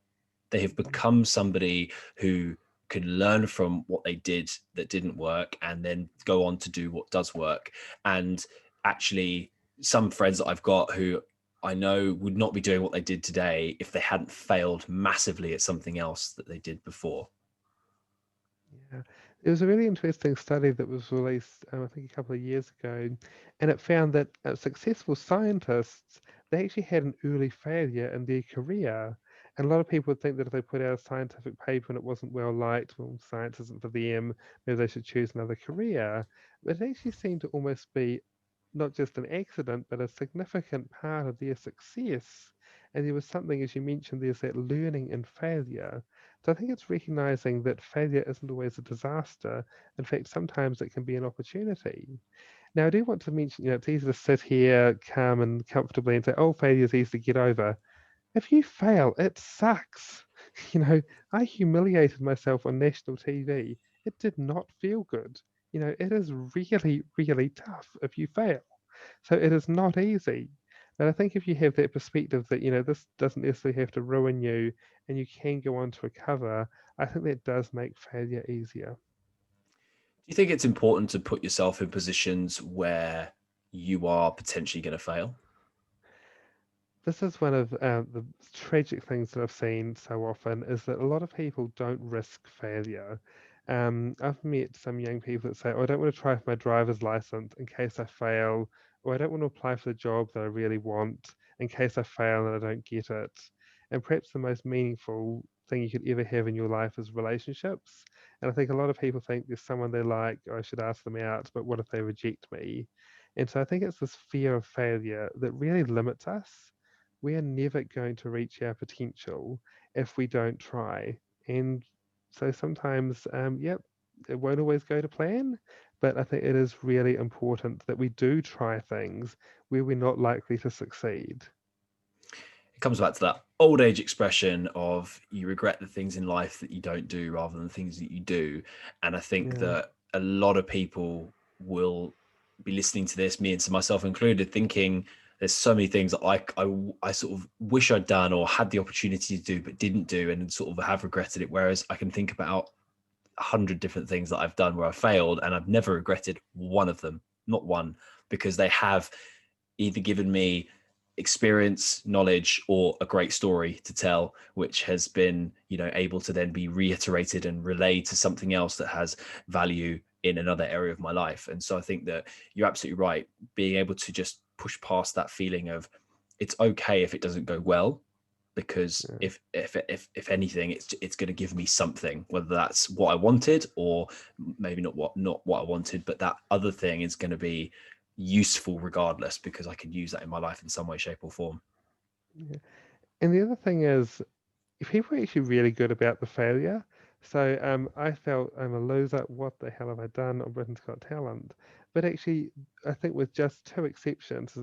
They have become somebody who can learn from what they did that didn't work and then go on to do what does work. And actually, some friends that I've got who I know would not be doing what they did today if they hadn't failed massively at something else that they did before. Yeah, there was a really interesting study that was released, I think, a couple of years ago, and it found that successful scientists they actually had an early failure in their career. And a lot of people would think that if they put out a scientific paper and it wasn't well liked, well, science isn't for them, maybe they should choose another career. But it actually seemed to almost be not just an accident, but a significant part of their success. And there was something, as you mentioned, there's that learning and failure. So I think it's recognizing that failure isn't always a disaster. In fact, sometimes it can be an opportunity. Now, I do want to mention, it's easy to sit here calm and comfortably and say, oh, failure is easy to get over. If you fail, it sucks. You know, I humiliated myself on national TV. It did not feel good. It is really, really tough if you fail. So it is not easy. But I think if you have that perspective that, this doesn't necessarily have to ruin you and you can go on to recover, I think that does make failure easier. Do you think it's important to put yourself in positions where you are potentially going to fail? This is one of the tragic things that I've seen so often is that a lot of people don't risk failure. I've met some young people that say, oh, I don't want to try for my driver's license in case I fail, or I don't want to apply for the job that I really want in case I fail and I don't get it. And perhaps the most meaningful thing you could ever have in your life is relationships. And I think a lot of people think there's someone they like, I should ask them out, but what if they reject me? And so I think it's this fear of failure that really limits us. We are never going to reach our potential if we don't try. And so sometimes, yep, it won't always go to plan, but I think it is really important that we do try things where we're not likely to succeed. It comes back to that old age expression of you regret the things in life that you don't do rather than the things that you do. And I think Yeah, that a lot of people will be listening to this, me and myself included, thinking there's so many things that I sort of wish I'd done or had the opportunity to do but didn't do and sort of have regretted it. Whereas I can think about 100 different things that I've done where I failed and I've never regretted one of them, not one, because they have either given me experience, knowledge, or a great story to tell, which has been, able to then be reiterated and relayed to something else that has value in another area of my life. And so I think that you're absolutely right. Being able to just push past that feeling of it's okay if it doesn't go well, because yeah, if anything, it's going to give me something, whether that's what I wanted or maybe not what I wanted, but that other thing is going to be useful regardless because I can use that in my life in some way, shape, or form. yeah. And the other thing is, people are actually really good about the failure. So I felt I'm a loser. What the hell have I done on Britain's Got Talent? But actually, I think with just two exceptions,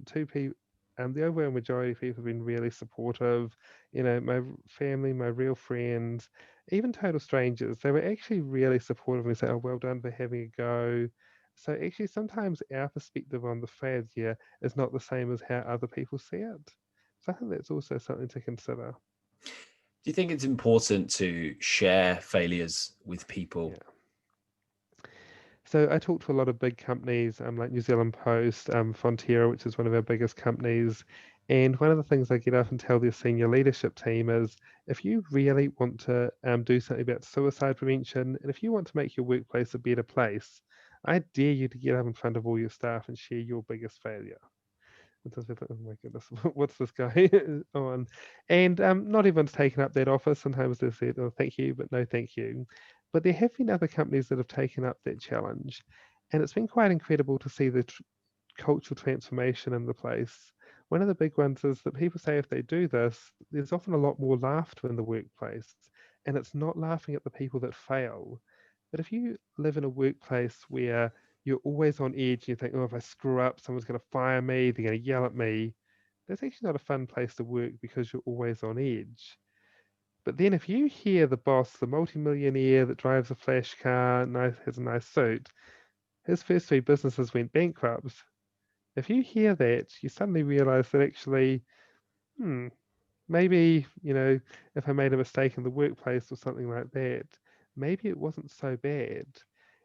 two people, the overwhelming majority of people have been really supportive. My family, my real friends, even total strangers, they were actually really supportive and say, "Oh, well done for having a go." So actually, sometimes our perspective on the failure is not the same as how other people see it. So I think that's also something to consider. Do you think it's important to share failures with people? Yeah. So I talk to a lot of big companies, like New Zealand Post, Fonterra, which is one of our biggest companies. And one of the things I get up and tell their senior leadership team is if you really want to do something about suicide prevention, and if you want to make your workplace a better place, I dare you to get up in front of all your staff and share your biggest failure. It does feel like, oh my goodness, what's this guy on? And not everyone's taken up that offer. Sometimes they said, oh, thank you, but no, thank you. But there have been other companies that have taken up that challenge. And it's been quite incredible to see the cultural transformation in the place. One of the big ones is that people say if they do this, there's often a lot more laughter in the workplace. And it's not laughing at the people that fail. But if you live in a workplace where you're always on edge, you think, oh, if I screw up, someone's going to fire me, they're going to yell at me. That's actually not a fun place to work because you're always on edge. But then if you hear the boss, the multimillionaire that drives a flash car, has a nice suit, his first three businesses went bankrupt. If you hear that, you suddenly realize that actually, hmm, maybe, if I made a mistake in the workplace or something like that, maybe it wasn't so bad.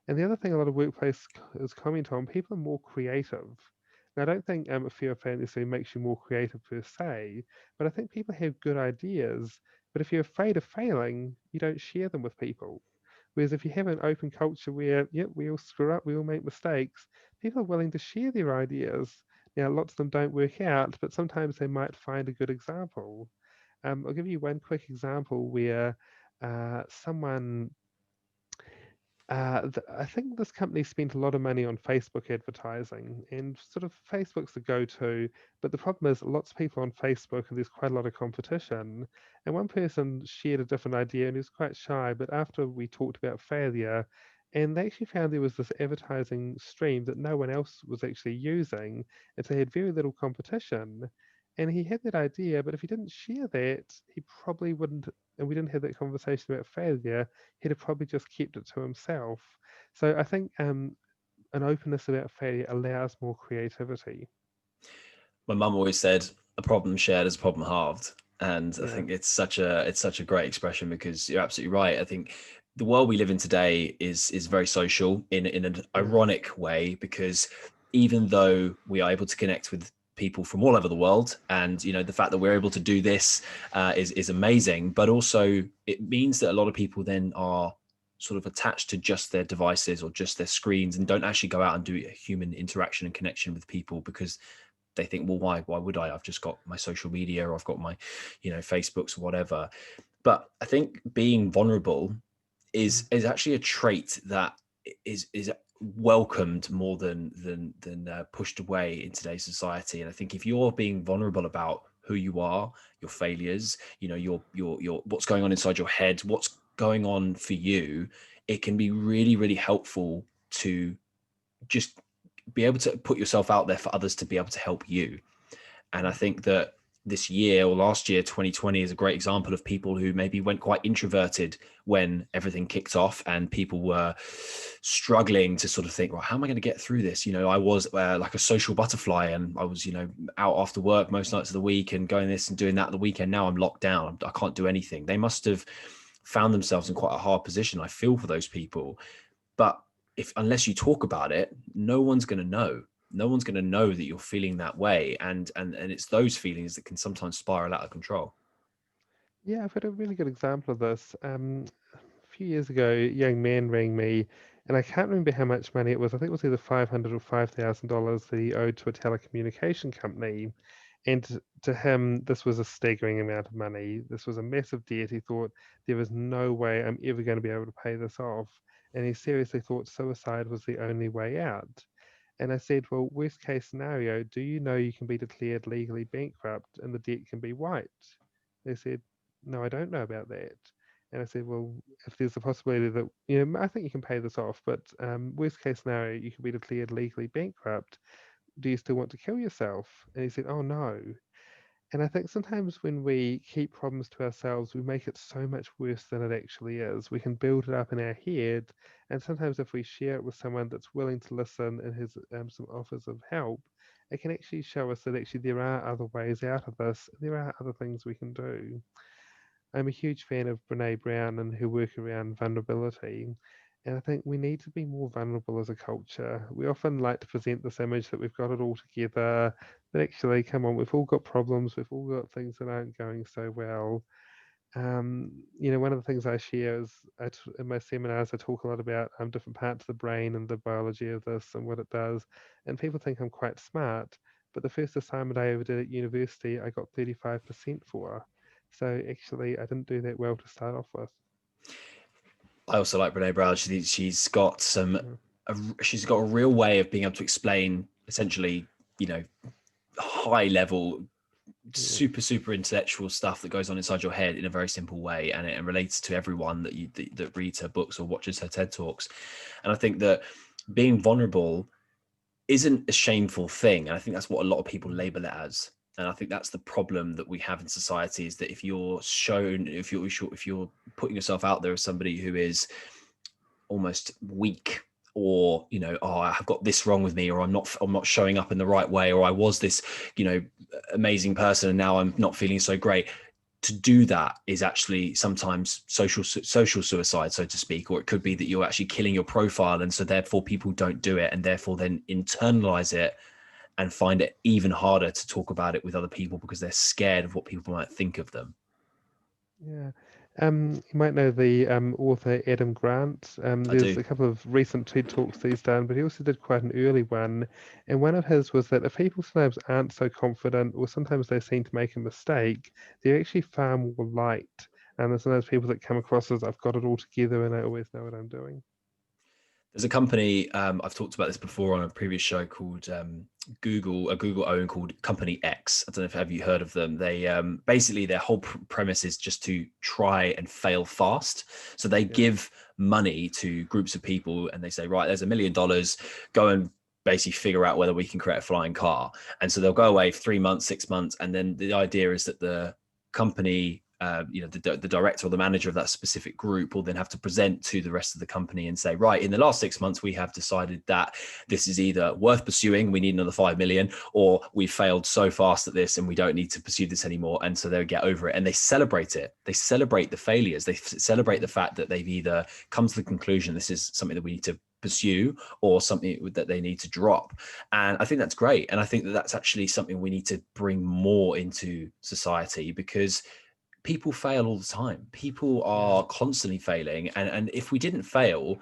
And the other thing a lot of workplaces comment on, people are more creative. Now, I don't think a fear of failure necessarily makes you more creative per se, but I think people have good ideas. But if you're afraid of failing, you don't share them with people. Whereas if you have an open culture where, yep, we all screw up, we all make mistakes, people are willing to share their ideas. Now, lots of them don't work out, but sometimes they might find a good example. I'll give you one quick example where someone, I think this company spent a lot of money on Facebook advertising, and sort of Facebook's the go-to. But the problem is, lots of people on Facebook, and there's quite a lot of competition. And one person shared a different idea, and he was quite shy. But after we talked about failure, and they actually found there was this advertising stream that no one else was actually using, and so he had very little competition. And he had that idea, but if he didn't share that, he probably wouldn't. And we didn't have that conversation about failure, he'd have probably just kept it to himself. So I think an openness about failure allows more creativity. My mum always said, "A problem shared is a problem halved," and I Yeah. think it's such a great expression because you're absolutely right. I think the world we live in today is very social in an Yeah. ironic way because even though we are able to connect with people from all over the world, and the fact that we're able to do this is amazing, but also it means that a lot of people then are sort of attached to just their devices or just their screens and don't actually go out and do a human interaction and connection with people because they think, well, why would I? I've just got my social media or I've got my, Facebooks or whatever. But I think being vulnerable Mm. is actually a trait that is welcomed more than pushed away in today's society. And I think if you're being vulnerable about who you are, your failures, your what's going on inside your head, what's going on for you, it can be really, really helpful to just be able to put yourself out there for others to be able to help you. And I Mm. think that this year or last year, 2020, is a great example of people who maybe went quite introverted when everything kicked off and people were struggling to sort of think, well, how am I going to get through this? I was like a social butterfly and I was, out after work most nights of the week and going this and doing that at the weekend. Now I'm locked down. I can't do anything. They must have found themselves in quite a hard position. I feel for those people. But if unless you talk about it, no one's going to know. No one's going to know that you're feeling that way, and it's those feelings that can sometimes spiral out of control. Yeah, I've had a really good example of this. A few years ago, a young man rang me, and I can't remember how much money it was. I think it was either $500 or $5,000 that he owed to a telecommunication company. And to him, this was a staggering amount of money. This was a massive debt. He thought there is no way I'm ever going to be able to pay this off. And he seriously thought suicide was the only way out. And I said, well, worst case scenario, do you know you can be declared legally bankrupt and the debt can be wiped? They said, no, I don't know about that. And I said, well, if there's a possibility that, I think you can pay this off, but worst case scenario, you can be declared legally bankrupt. Do you still want to kill yourself? And he said, oh, no. And I think sometimes when we keep problems to ourselves, we make it so much worse than it actually is. We can build it up in our head, and sometimes if we share it with someone that's willing to listen and has some offers of help, it can actually show us that actually there are other ways out of this. There are other things we can do. I'm a huge fan of Brene Brown and her work around vulnerability. And I think we need to be more vulnerable as a culture. We often like to present this image that we've got it all together, but actually, come on, we've all got problems, we've all got things that aren't going so well. One of the things I share is in my seminars, I talk a lot about different parts of the brain and the biology of this and what it does. And people think I'm quite smart, but the first assignment I ever did at university, I got 35% for. So actually, I didn't do that well to start off with. I also like Brene Brown. She's got Yeah, she's got a real way of being able to explain essentially, high level, yeah, super intellectual stuff that goes on inside your head in a very simple way, and it relates to everyone that reads her books or watches her TED Talks. And I think that being vulnerable isn't a shameful thing, and I think that's what a lot of people mm, label it as. And I think that's the problem that we have in society, is that if you're putting yourself out there as somebody who is almost weak, or oh, I've got this wrong with me, or I'm not showing up in the right way, or I was this amazing person and now I'm not feeling so great. To do that is actually sometimes social suicide, so to speak, or it could be that you're actually killing your profile, and so therefore people don't do it, and therefore then internalize it and find it even harder to talk about it with other people because they're scared of what people might think of them. yeah. You might know the author Adam Grant. I There's do. a couple of recent TED Talks he's done, but he also did quite an early one. And one of his was that if people sometimes aren't so confident, or sometimes they seem to make a mistake, they're actually far more liked. And there's sometimes people that come across as I've got it all together and I always know what I'm doing. There's a company, I've talked about this before on a previous show, called Google, a Google owned, called Company X. I don't know if have you heard of them. They basically, their whole premise is just to try and fail fast. So they Yeah. give money to groups of people and they say, right, there's $1 million, go and basically figure out whether we can create a flying car. And so they'll go away for 3 months, 6 months, and then the idea is that the company, the director or the manager of that specific group will then have to present to the rest of the company and say, right, in the last 6 months, we have decided that this is either worth pursuing, we need another 5 million, or we failed so fast at this and we don't need to pursue this anymore. And so they'll get over it, and they celebrate it. They celebrate the failures. They celebrate the fact that they've either come to the conclusion this is something that we need to pursue, or something that they need to drop. And I think that's great. And I think that that's actually something we need to bring more into society, because people fail all the time. People Yeah. are constantly failing. And if we didn't fail,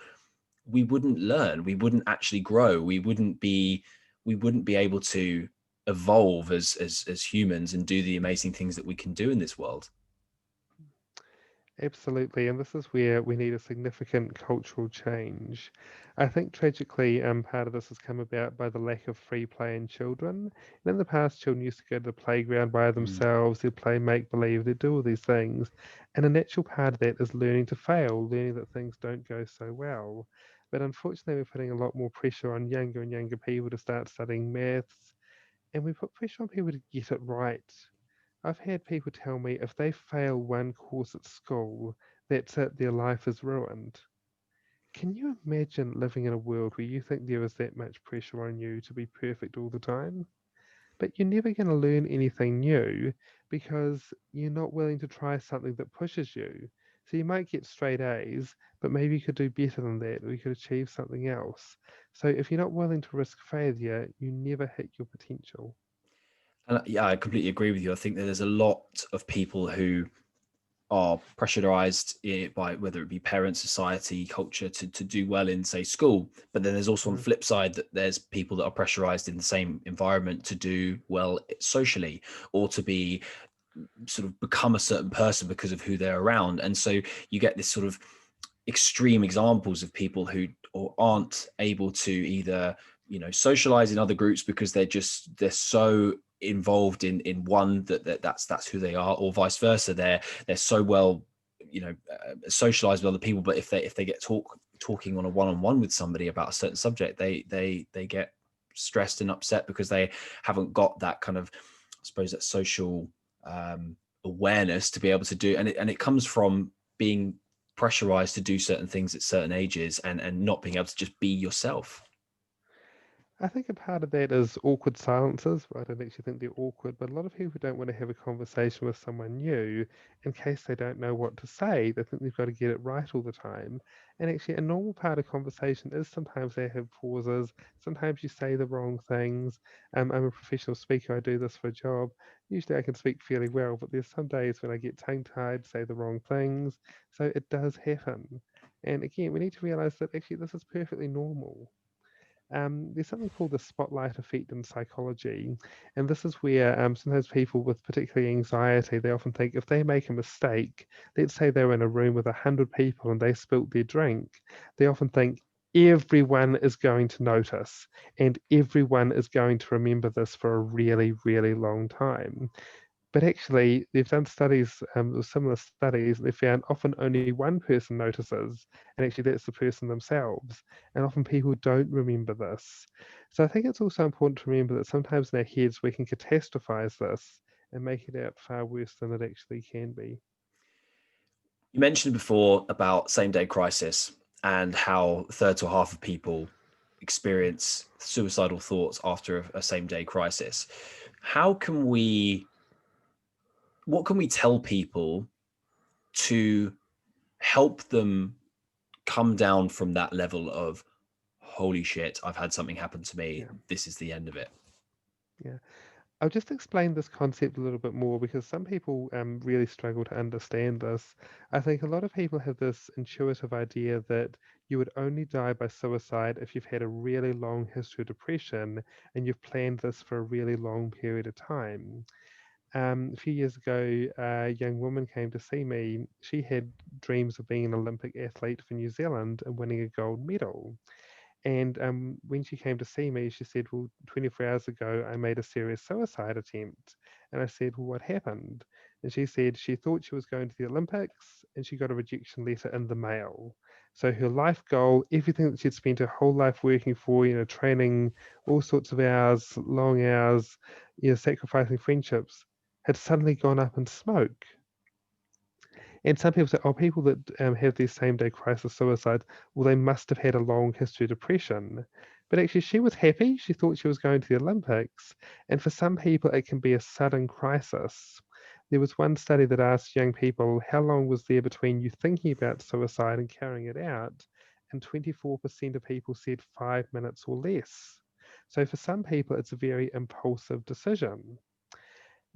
we wouldn't learn. We wouldn't actually grow. We wouldn't be able to evolve as humans and do the amazing things that we can do in this world. Absolutely, and this is where we need a significant cultural change. I think tragically, part of this has come about by the lack of free play in children. And in the past, children used to go to the playground by Mm. themselves, they'd play make believe, they'd do all these things. And a natural part of that is learning to fail, learning that things don't go so well. But unfortunately, we're putting a lot more pressure on younger and younger people to start studying maths, and we put pressure on people to get it right. I've had people tell me if they fail one course at school, that's it, their life is ruined. Can you imagine living in a world where you think there is that much pressure on you to be perfect all the time? But you're never going to learn anything new because you're not willing to try something that pushes you. So you might get straight A's, but maybe you could do better than that, or you could achieve something else. So if you're not willing to risk failure, you never hit your potential. And yeah, I completely agree with you. I think that there's a lot of people who are pressurized by, whether it be parents, society, culture, to do well in, say, school. But then there's also on the Mm, flip side that there's people that are pressurized in the same environment to do well socially, or to be sort of become a certain person because of who they're around. And so you get this sort of extreme examples of people who or aren't able to either socialize in other groups because they're so involved in one that's who they are, or vice versa. They're so well socialized with other people, but if they get talking on a one-on-one with somebody about a certain subject, they get stressed and upset because they haven't got that kind of, I suppose, that social awareness to be able to do, and it comes from being pressurized to do certain things at certain ages, and not being able to just be yourself. I think a part of that is awkward silences. I don't actually think they're awkward, but a lot of people don't want to have a conversation with someone new in case they don't know what to say. They think they've got to get it right all the time. And actually, a normal part of conversation is sometimes they have pauses. Sometimes you say the wrong things. I'm a professional speaker. I do this for a job. Usually I can speak fairly well, but there's some days when I get tongue-tied, say the wrong things. So it does happen. And again, we need to realize that actually this is perfectly normal. There's something called the spotlight effect in psychology, and this is where sometimes people with particularly anxiety, they often think if they make a mistake, let's say they're in a room with 100 people and they spilt their drink, they often think everyone is going to notice and everyone is going to remember this for a really, really long time. But actually, they've done studies, similar studies, they found often only one person notices, and actually that's the person themselves. And often people don't remember this. So I think it's also important to remember that sometimes in our heads we can catastrophize this and make it out far worse than it actually can be. You mentioned before about same day crisis and how a third to a half of people experience suicidal thoughts after a same day crisis. How can we, what can we tell people to help them come down from that level of, holy shit, I've had something happen to me, Yeah, this is the end of it? yeah. I'll just explain this concept a little bit more because some people really struggle to understand this. I think a lot of people have this intuitive idea that you would only die by suicide if you've had a really long history of depression and you've planned this for a really long period of time. A few years ago, a young woman came to see me. She had dreams of being an Olympic athlete for New Zealand and winning a gold medal. And when she came to see me, she said, "Well, 24 hours ago, I made a serious suicide attempt." And I said, "Well, what happened?" And she said she thought she was going to the Olympics and she got a rejection letter in the mail. So her life goal, everything that she'd spent her whole life working for, training all sorts of hours, long hours, sacrificing friendships, had suddenly gone up in smoke. And some people say, oh, people that have these same day crisis suicides, well, they must have had a long history of depression. But actually, she was happy. She thought she was going to the Olympics. And for some people, it can be a sudden crisis. There was one study that asked young people, how long was there between you thinking about suicide and carrying it out? And 24% of people said 5 minutes or less. So for some people, it's a very impulsive decision.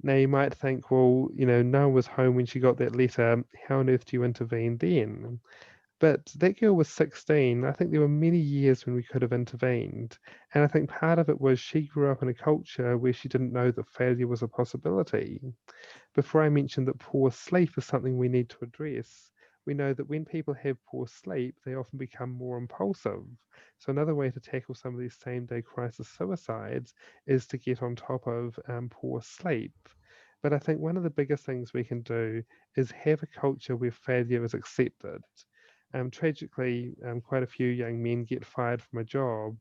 Now you might think, well, no one was home when she got that letter. How on earth do you intervene then? But that girl was 16. I think there were many years when we could have intervened. And I think part of it was she grew up in a culture where she didn't know that failure was a possibility. Before I mentioned that poor sleep is something we need to address, we know that when people have poor sleep, they often become more impulsive. So, another way to tackle some of these same day crisis suicides is to get on top of poor sleep. But I think one of the biggest things we can do is have a culture where failure is accepted. Tragically, quite a few young men get fired from a job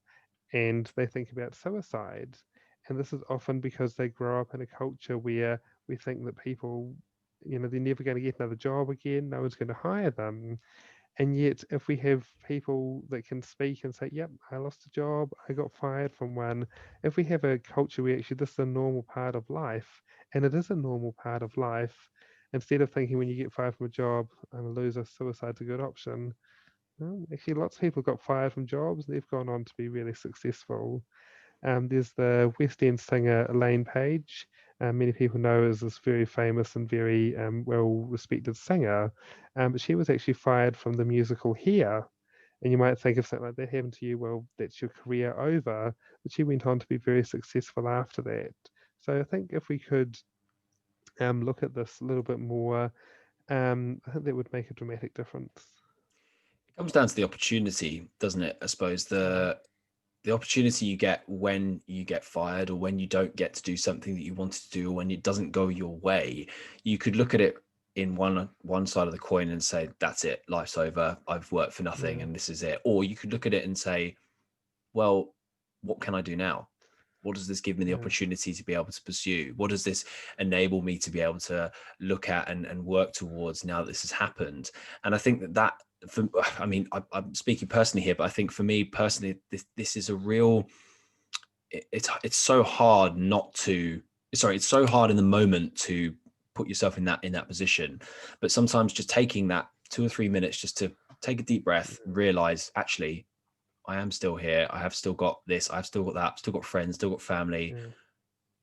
and they think about suicide. And this is often because they grow up in a culture where we think that people, they're never going to get another job again, no one's going to hire them. And yet, if we have people that can speak and say, yep, I lost a job, I got fired from one, if we have a culture where actually this is a normal part of life, and it is a normal part of life, instead of thinking when you get fired from a job, I'm a loser, suicide's a good option. Well, actually, lots of people got fired from jobs, they've gone on to be really successful. There's the West End singer Elaine Page. Many people know as this very famous and very well respected singer. But she was actually fired from the musical Here. And you might think if something like that happened to you, well, that's your career over. But she went on to be very successful after that. So I think if we could look at this a little bit more, I think that would make a dramatic difference. It comes down to the opportunity, doesn't it? I suppose Yeah, the opportunity you get when you get fired, or when you don't get to do something that you wanted to do, or when it doesn't go your way, you could look at it in one side of the coin and say, that's it, life's over, I've worked for nothing yeah, and this is it. Or you could look at it and say, well, what can I do now? What does this give me the Yeah. opportunity to be able to pursue? What does this enable me to be able to look at and work towards now that this has happened? And I think that for, I mean, I'm speaking personally here, but I think for me personally, this is a real, it's so hard not to, sorry, it's so hard in the moment to put yourself in that position. But sometimes just taking that 2 or 3 minutes just to take a deep breath, realize actually, I am still here. I have still got this. I've still got that. Still got friends. Still got family. Yeah.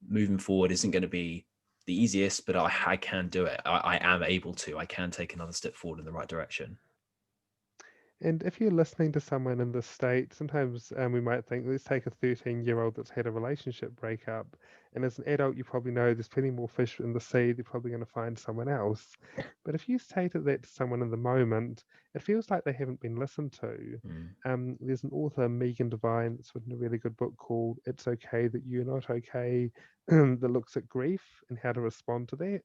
Moving forward isn't going to be the easiest, but I can do it. I am able to. I can take another step forward in the right direction. And if you're listening to someone in this state, sometimes we might think, let's take a 13-year-old that's had a relationship breakup. And as an adult, you probably know there's plenty more fish in the sea. They're probably going to find someone else. But if you say that to someone in the moment, it feels like they haven't been listened to. Mm. There's an author, Megan Devine, that's written a really good book called It's Okay That You're Not Okay, that looks at grief and how to respond to that.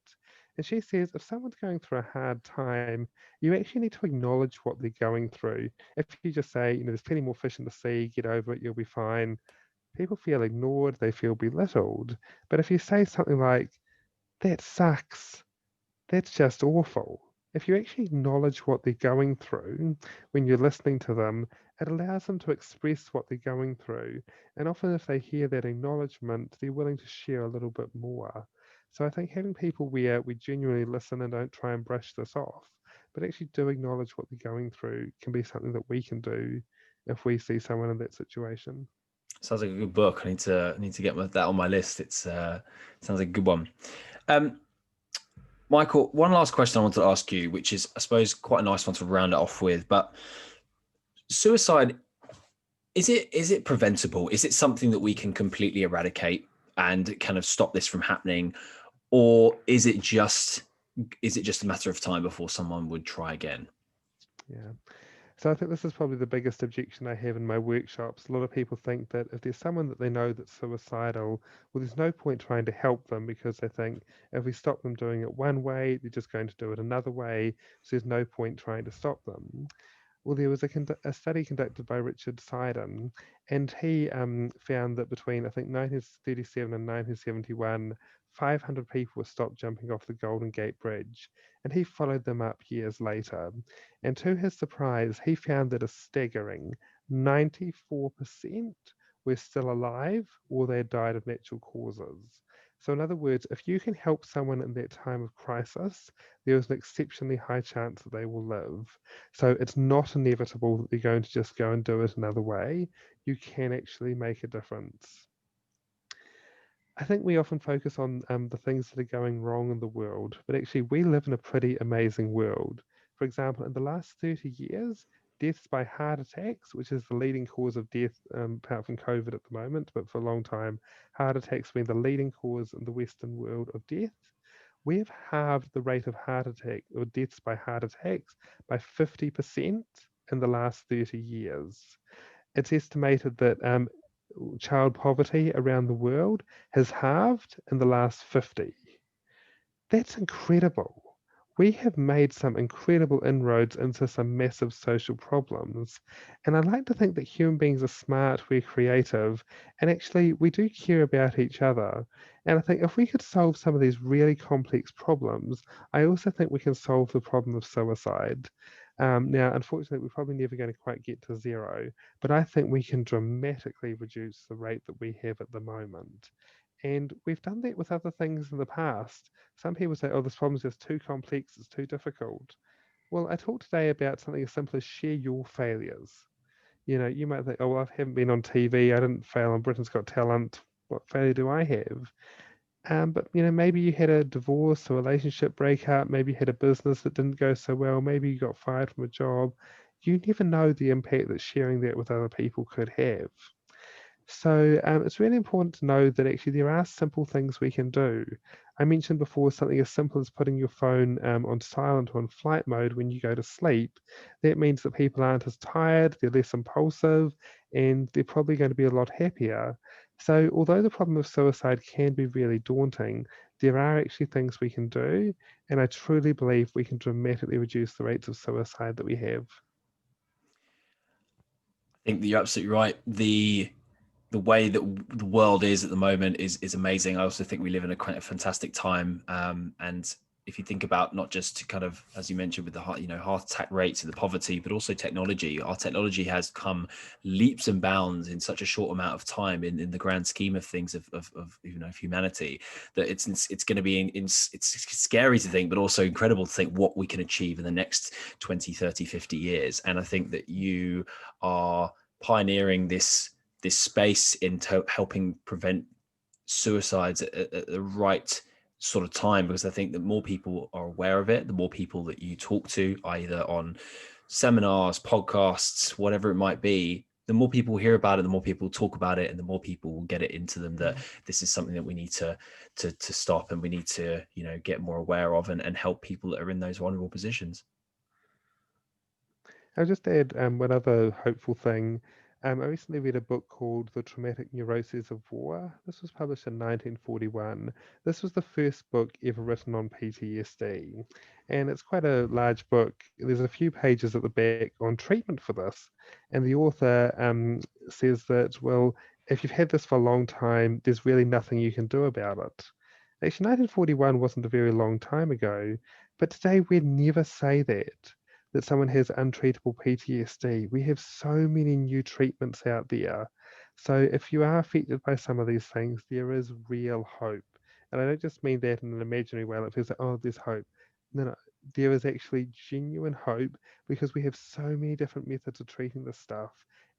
And she says if someone's going through a hard time, you actually need to acknowledge what they're going through. If you just say, there's plenty more fish in the sea, get over it, you'll be fine, people feel ignored, they feel belittled. But if you say something like, that sucks, that's just awful. If you actually acknowledge what they're going through when you're listening to them, it allows them to express what they're going through. And often, if they hear that acknowledgement, they're willing to share a little bit more. So I think having people where we genuinely listen and don't try and brush this off, but actually do acknowledge what they're going through can be something that we can do if we see someone in that situation. Sounds like a good book. I need to get that on my list. It's sounds like a good one. Um, Michael, one last question I wanted to ask you, which is, I suppose, quite a nice one to round it off with. But suicide, is it preventable? Is it something that we can completely eradicate and kind of stop this from happening, or is it just a matter of time before someone would try again? Yeah. So I think this is probably the biggest objection I have in my workshops. A lot of people think that if there's someone that they know that's suicidal, well, there's no point trying to help them because they think if we stop them doing it one way, they're just going to do it another way. So there's no point trying to stop them. Well, there was a study conducted by Richard Seiden, and he found that between, I think, 1937 and 1971, 500 people were stopped jumping off the Golden Gate Bridge. And he followed them up years later. And to his surprise, he found that a staggering 94% were still alive or they had died of natural causes. So, in other words, if you can help someone in that time of crisis, there is an exceptionally high chance that they will live. So it's not inevitable that they're going to just go and do it another way. You can actually make a difference. I think we often focus on the things that are going wrong in the world, but actually, we live in a pretty amazing world. For example, in the last 30 years, deaths by heart attacks, which is the leading cause of death, apart from COVID at the moment, but for a long time, heart attacks been the leading cause in the Western world of death. We have halved the rate of heart attack or deaths by heart attacks by 50% in the last 30 years. It's estimated that child poverty around the world has halved in the last 50. That's incredible. We have made some incredible inroads into some massive social problems. And I like to think that human beings are smart, we're creative, and actually we do care about each other. And I think if we could solve some of these really complex problems, I also think we can solve the problem of suicide. Now, unfortunately, we're probably never going to quite get to zero, but I think we can dramatically reduce the rate that we have at the moment. And we've done that with other things in the past. Some people say, oh, this problem's just too complex, it's too difficult. Well, I talked today about something as simple as share your failures. You might think, oh, well, I haven't been on TV, I didn't fail on Britain's Got Talent. What failure do I have? But maybe you had a divorce, a relationship breakup, maybe you had a business that didn't go so well, maybe you got fired from a job. You never know the impact that sharing that with other people could have. So it's really important to know that actually there are simple things we can do. I mentioned before something as simple as putting your phone on silent or on flight mode when you go to sleep. That means that people aren't as tired, they're less impulsive, and they're probably going to be a lot happier. So although the problem of suicide can be really daunting, there are actually things we can do, and I truly believe we can dramatically reduce the rates of suicide that we have. I think that you're absolutely right. The the way that the world is at the moment is amazing. I also think we live in a quite a fantastic time. And if you think about not just kind of, as you mentioned, with the heart attack rates and the poverty, but also technology, our technology has come leaps and bounds in such a short amount of time in the grand scheme of things of humanity, that it's going to be it's scary to think, but also incredible to think what we can achieve in the next 20, 30, 50 years. And I think that you are pioneering this space into helping prevent suicides at the right sort of time, because I think that more people are aware of it, the more people that you talk to, either on seminars, podcasts, whatever it might be, the more people hear about it, the more people talk about it, and the more people will get it into them that this is something that we need to stop, and we need to get more aware of, and help people that are in those vulnerable positions. I'll just add one other hopeful thing. I recently read a book called The Traumatic Neuroses of War. This was published in 1941. This was the first book ever written on PTSD. And it's quite a large book. There's a few pages at the back on treatment for this. And the author says that, well, if you've had this for a long time, there's really nothing you can do about it. Actually, 1941 wasn't a very long time ago, but today we'd never say that someone has untreatable PTSD. We have so many new treatments out there. So if you are affected by some of these things, there is real hope. And I don't just mean that in an imaginary way, like people say, oh, there's hope. No, no, there is actually genuine hope because we have so many different methods of treating this stuff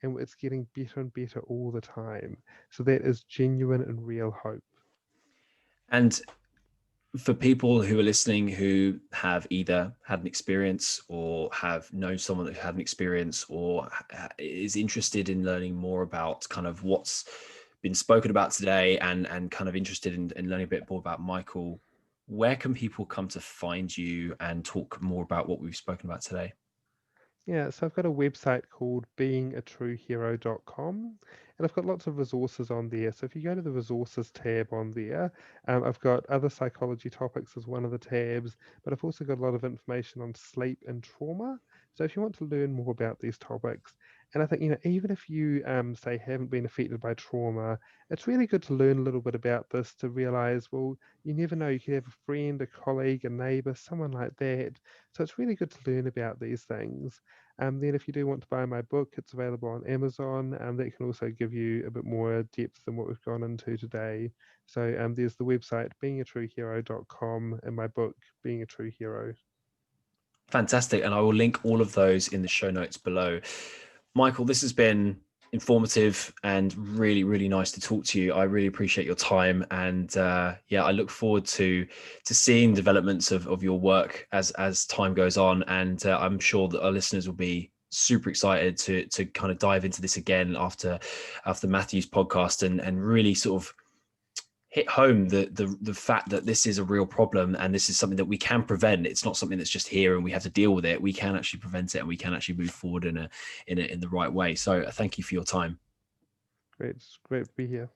and it's getting better and better all the time. So that is genuine and real hope. And for people who are listening who have either had an experience or have known someone that had an experience, or is interested in learning more about kind of what's been spoken about today, and kind of interested in learning a bit more about Michael, where can people come to find you and talk more about what we've spoken about today? Yeah, so I've got a website called beingatruehero.com, and I've got lots of resources on there. So if you go to the resources tab on there, I've got other psychology topics as one of the tabs, but I've also got a lot of information on sleep and trauma. So if you want to learn more about these topics, and I think, even if you say haven't been affected by trauma, it's really good to learn a little bit about this to realize, well, you never know, you could have a friend, a colleague, a neighbor, someone like that. So it's really good to learn about these things. Then if you do want to buy my book, it's available on Amazon. That can also give you a bit more depth than what we've gone into today. So there's the website beingatruehero.com and my book, Being a True Hero. Fantastic. And I will link all of those in the show notes below. Michael, this has been informative and really, really nice to talk to you. I really appreciate your time. And I look forward to seeing developments of your work as time goes on. And I'm sure that our listeners will be super excited to kind of dive into this again after Matthew's podcast, and really sort of hit home the fact that this is a real problem, and this is something that we can prevent. It's not something that's just here and we have to deal with it. We can actually prevent it, and we can actually move forward in the right way. So thank you for your time. Great, it's great to be here.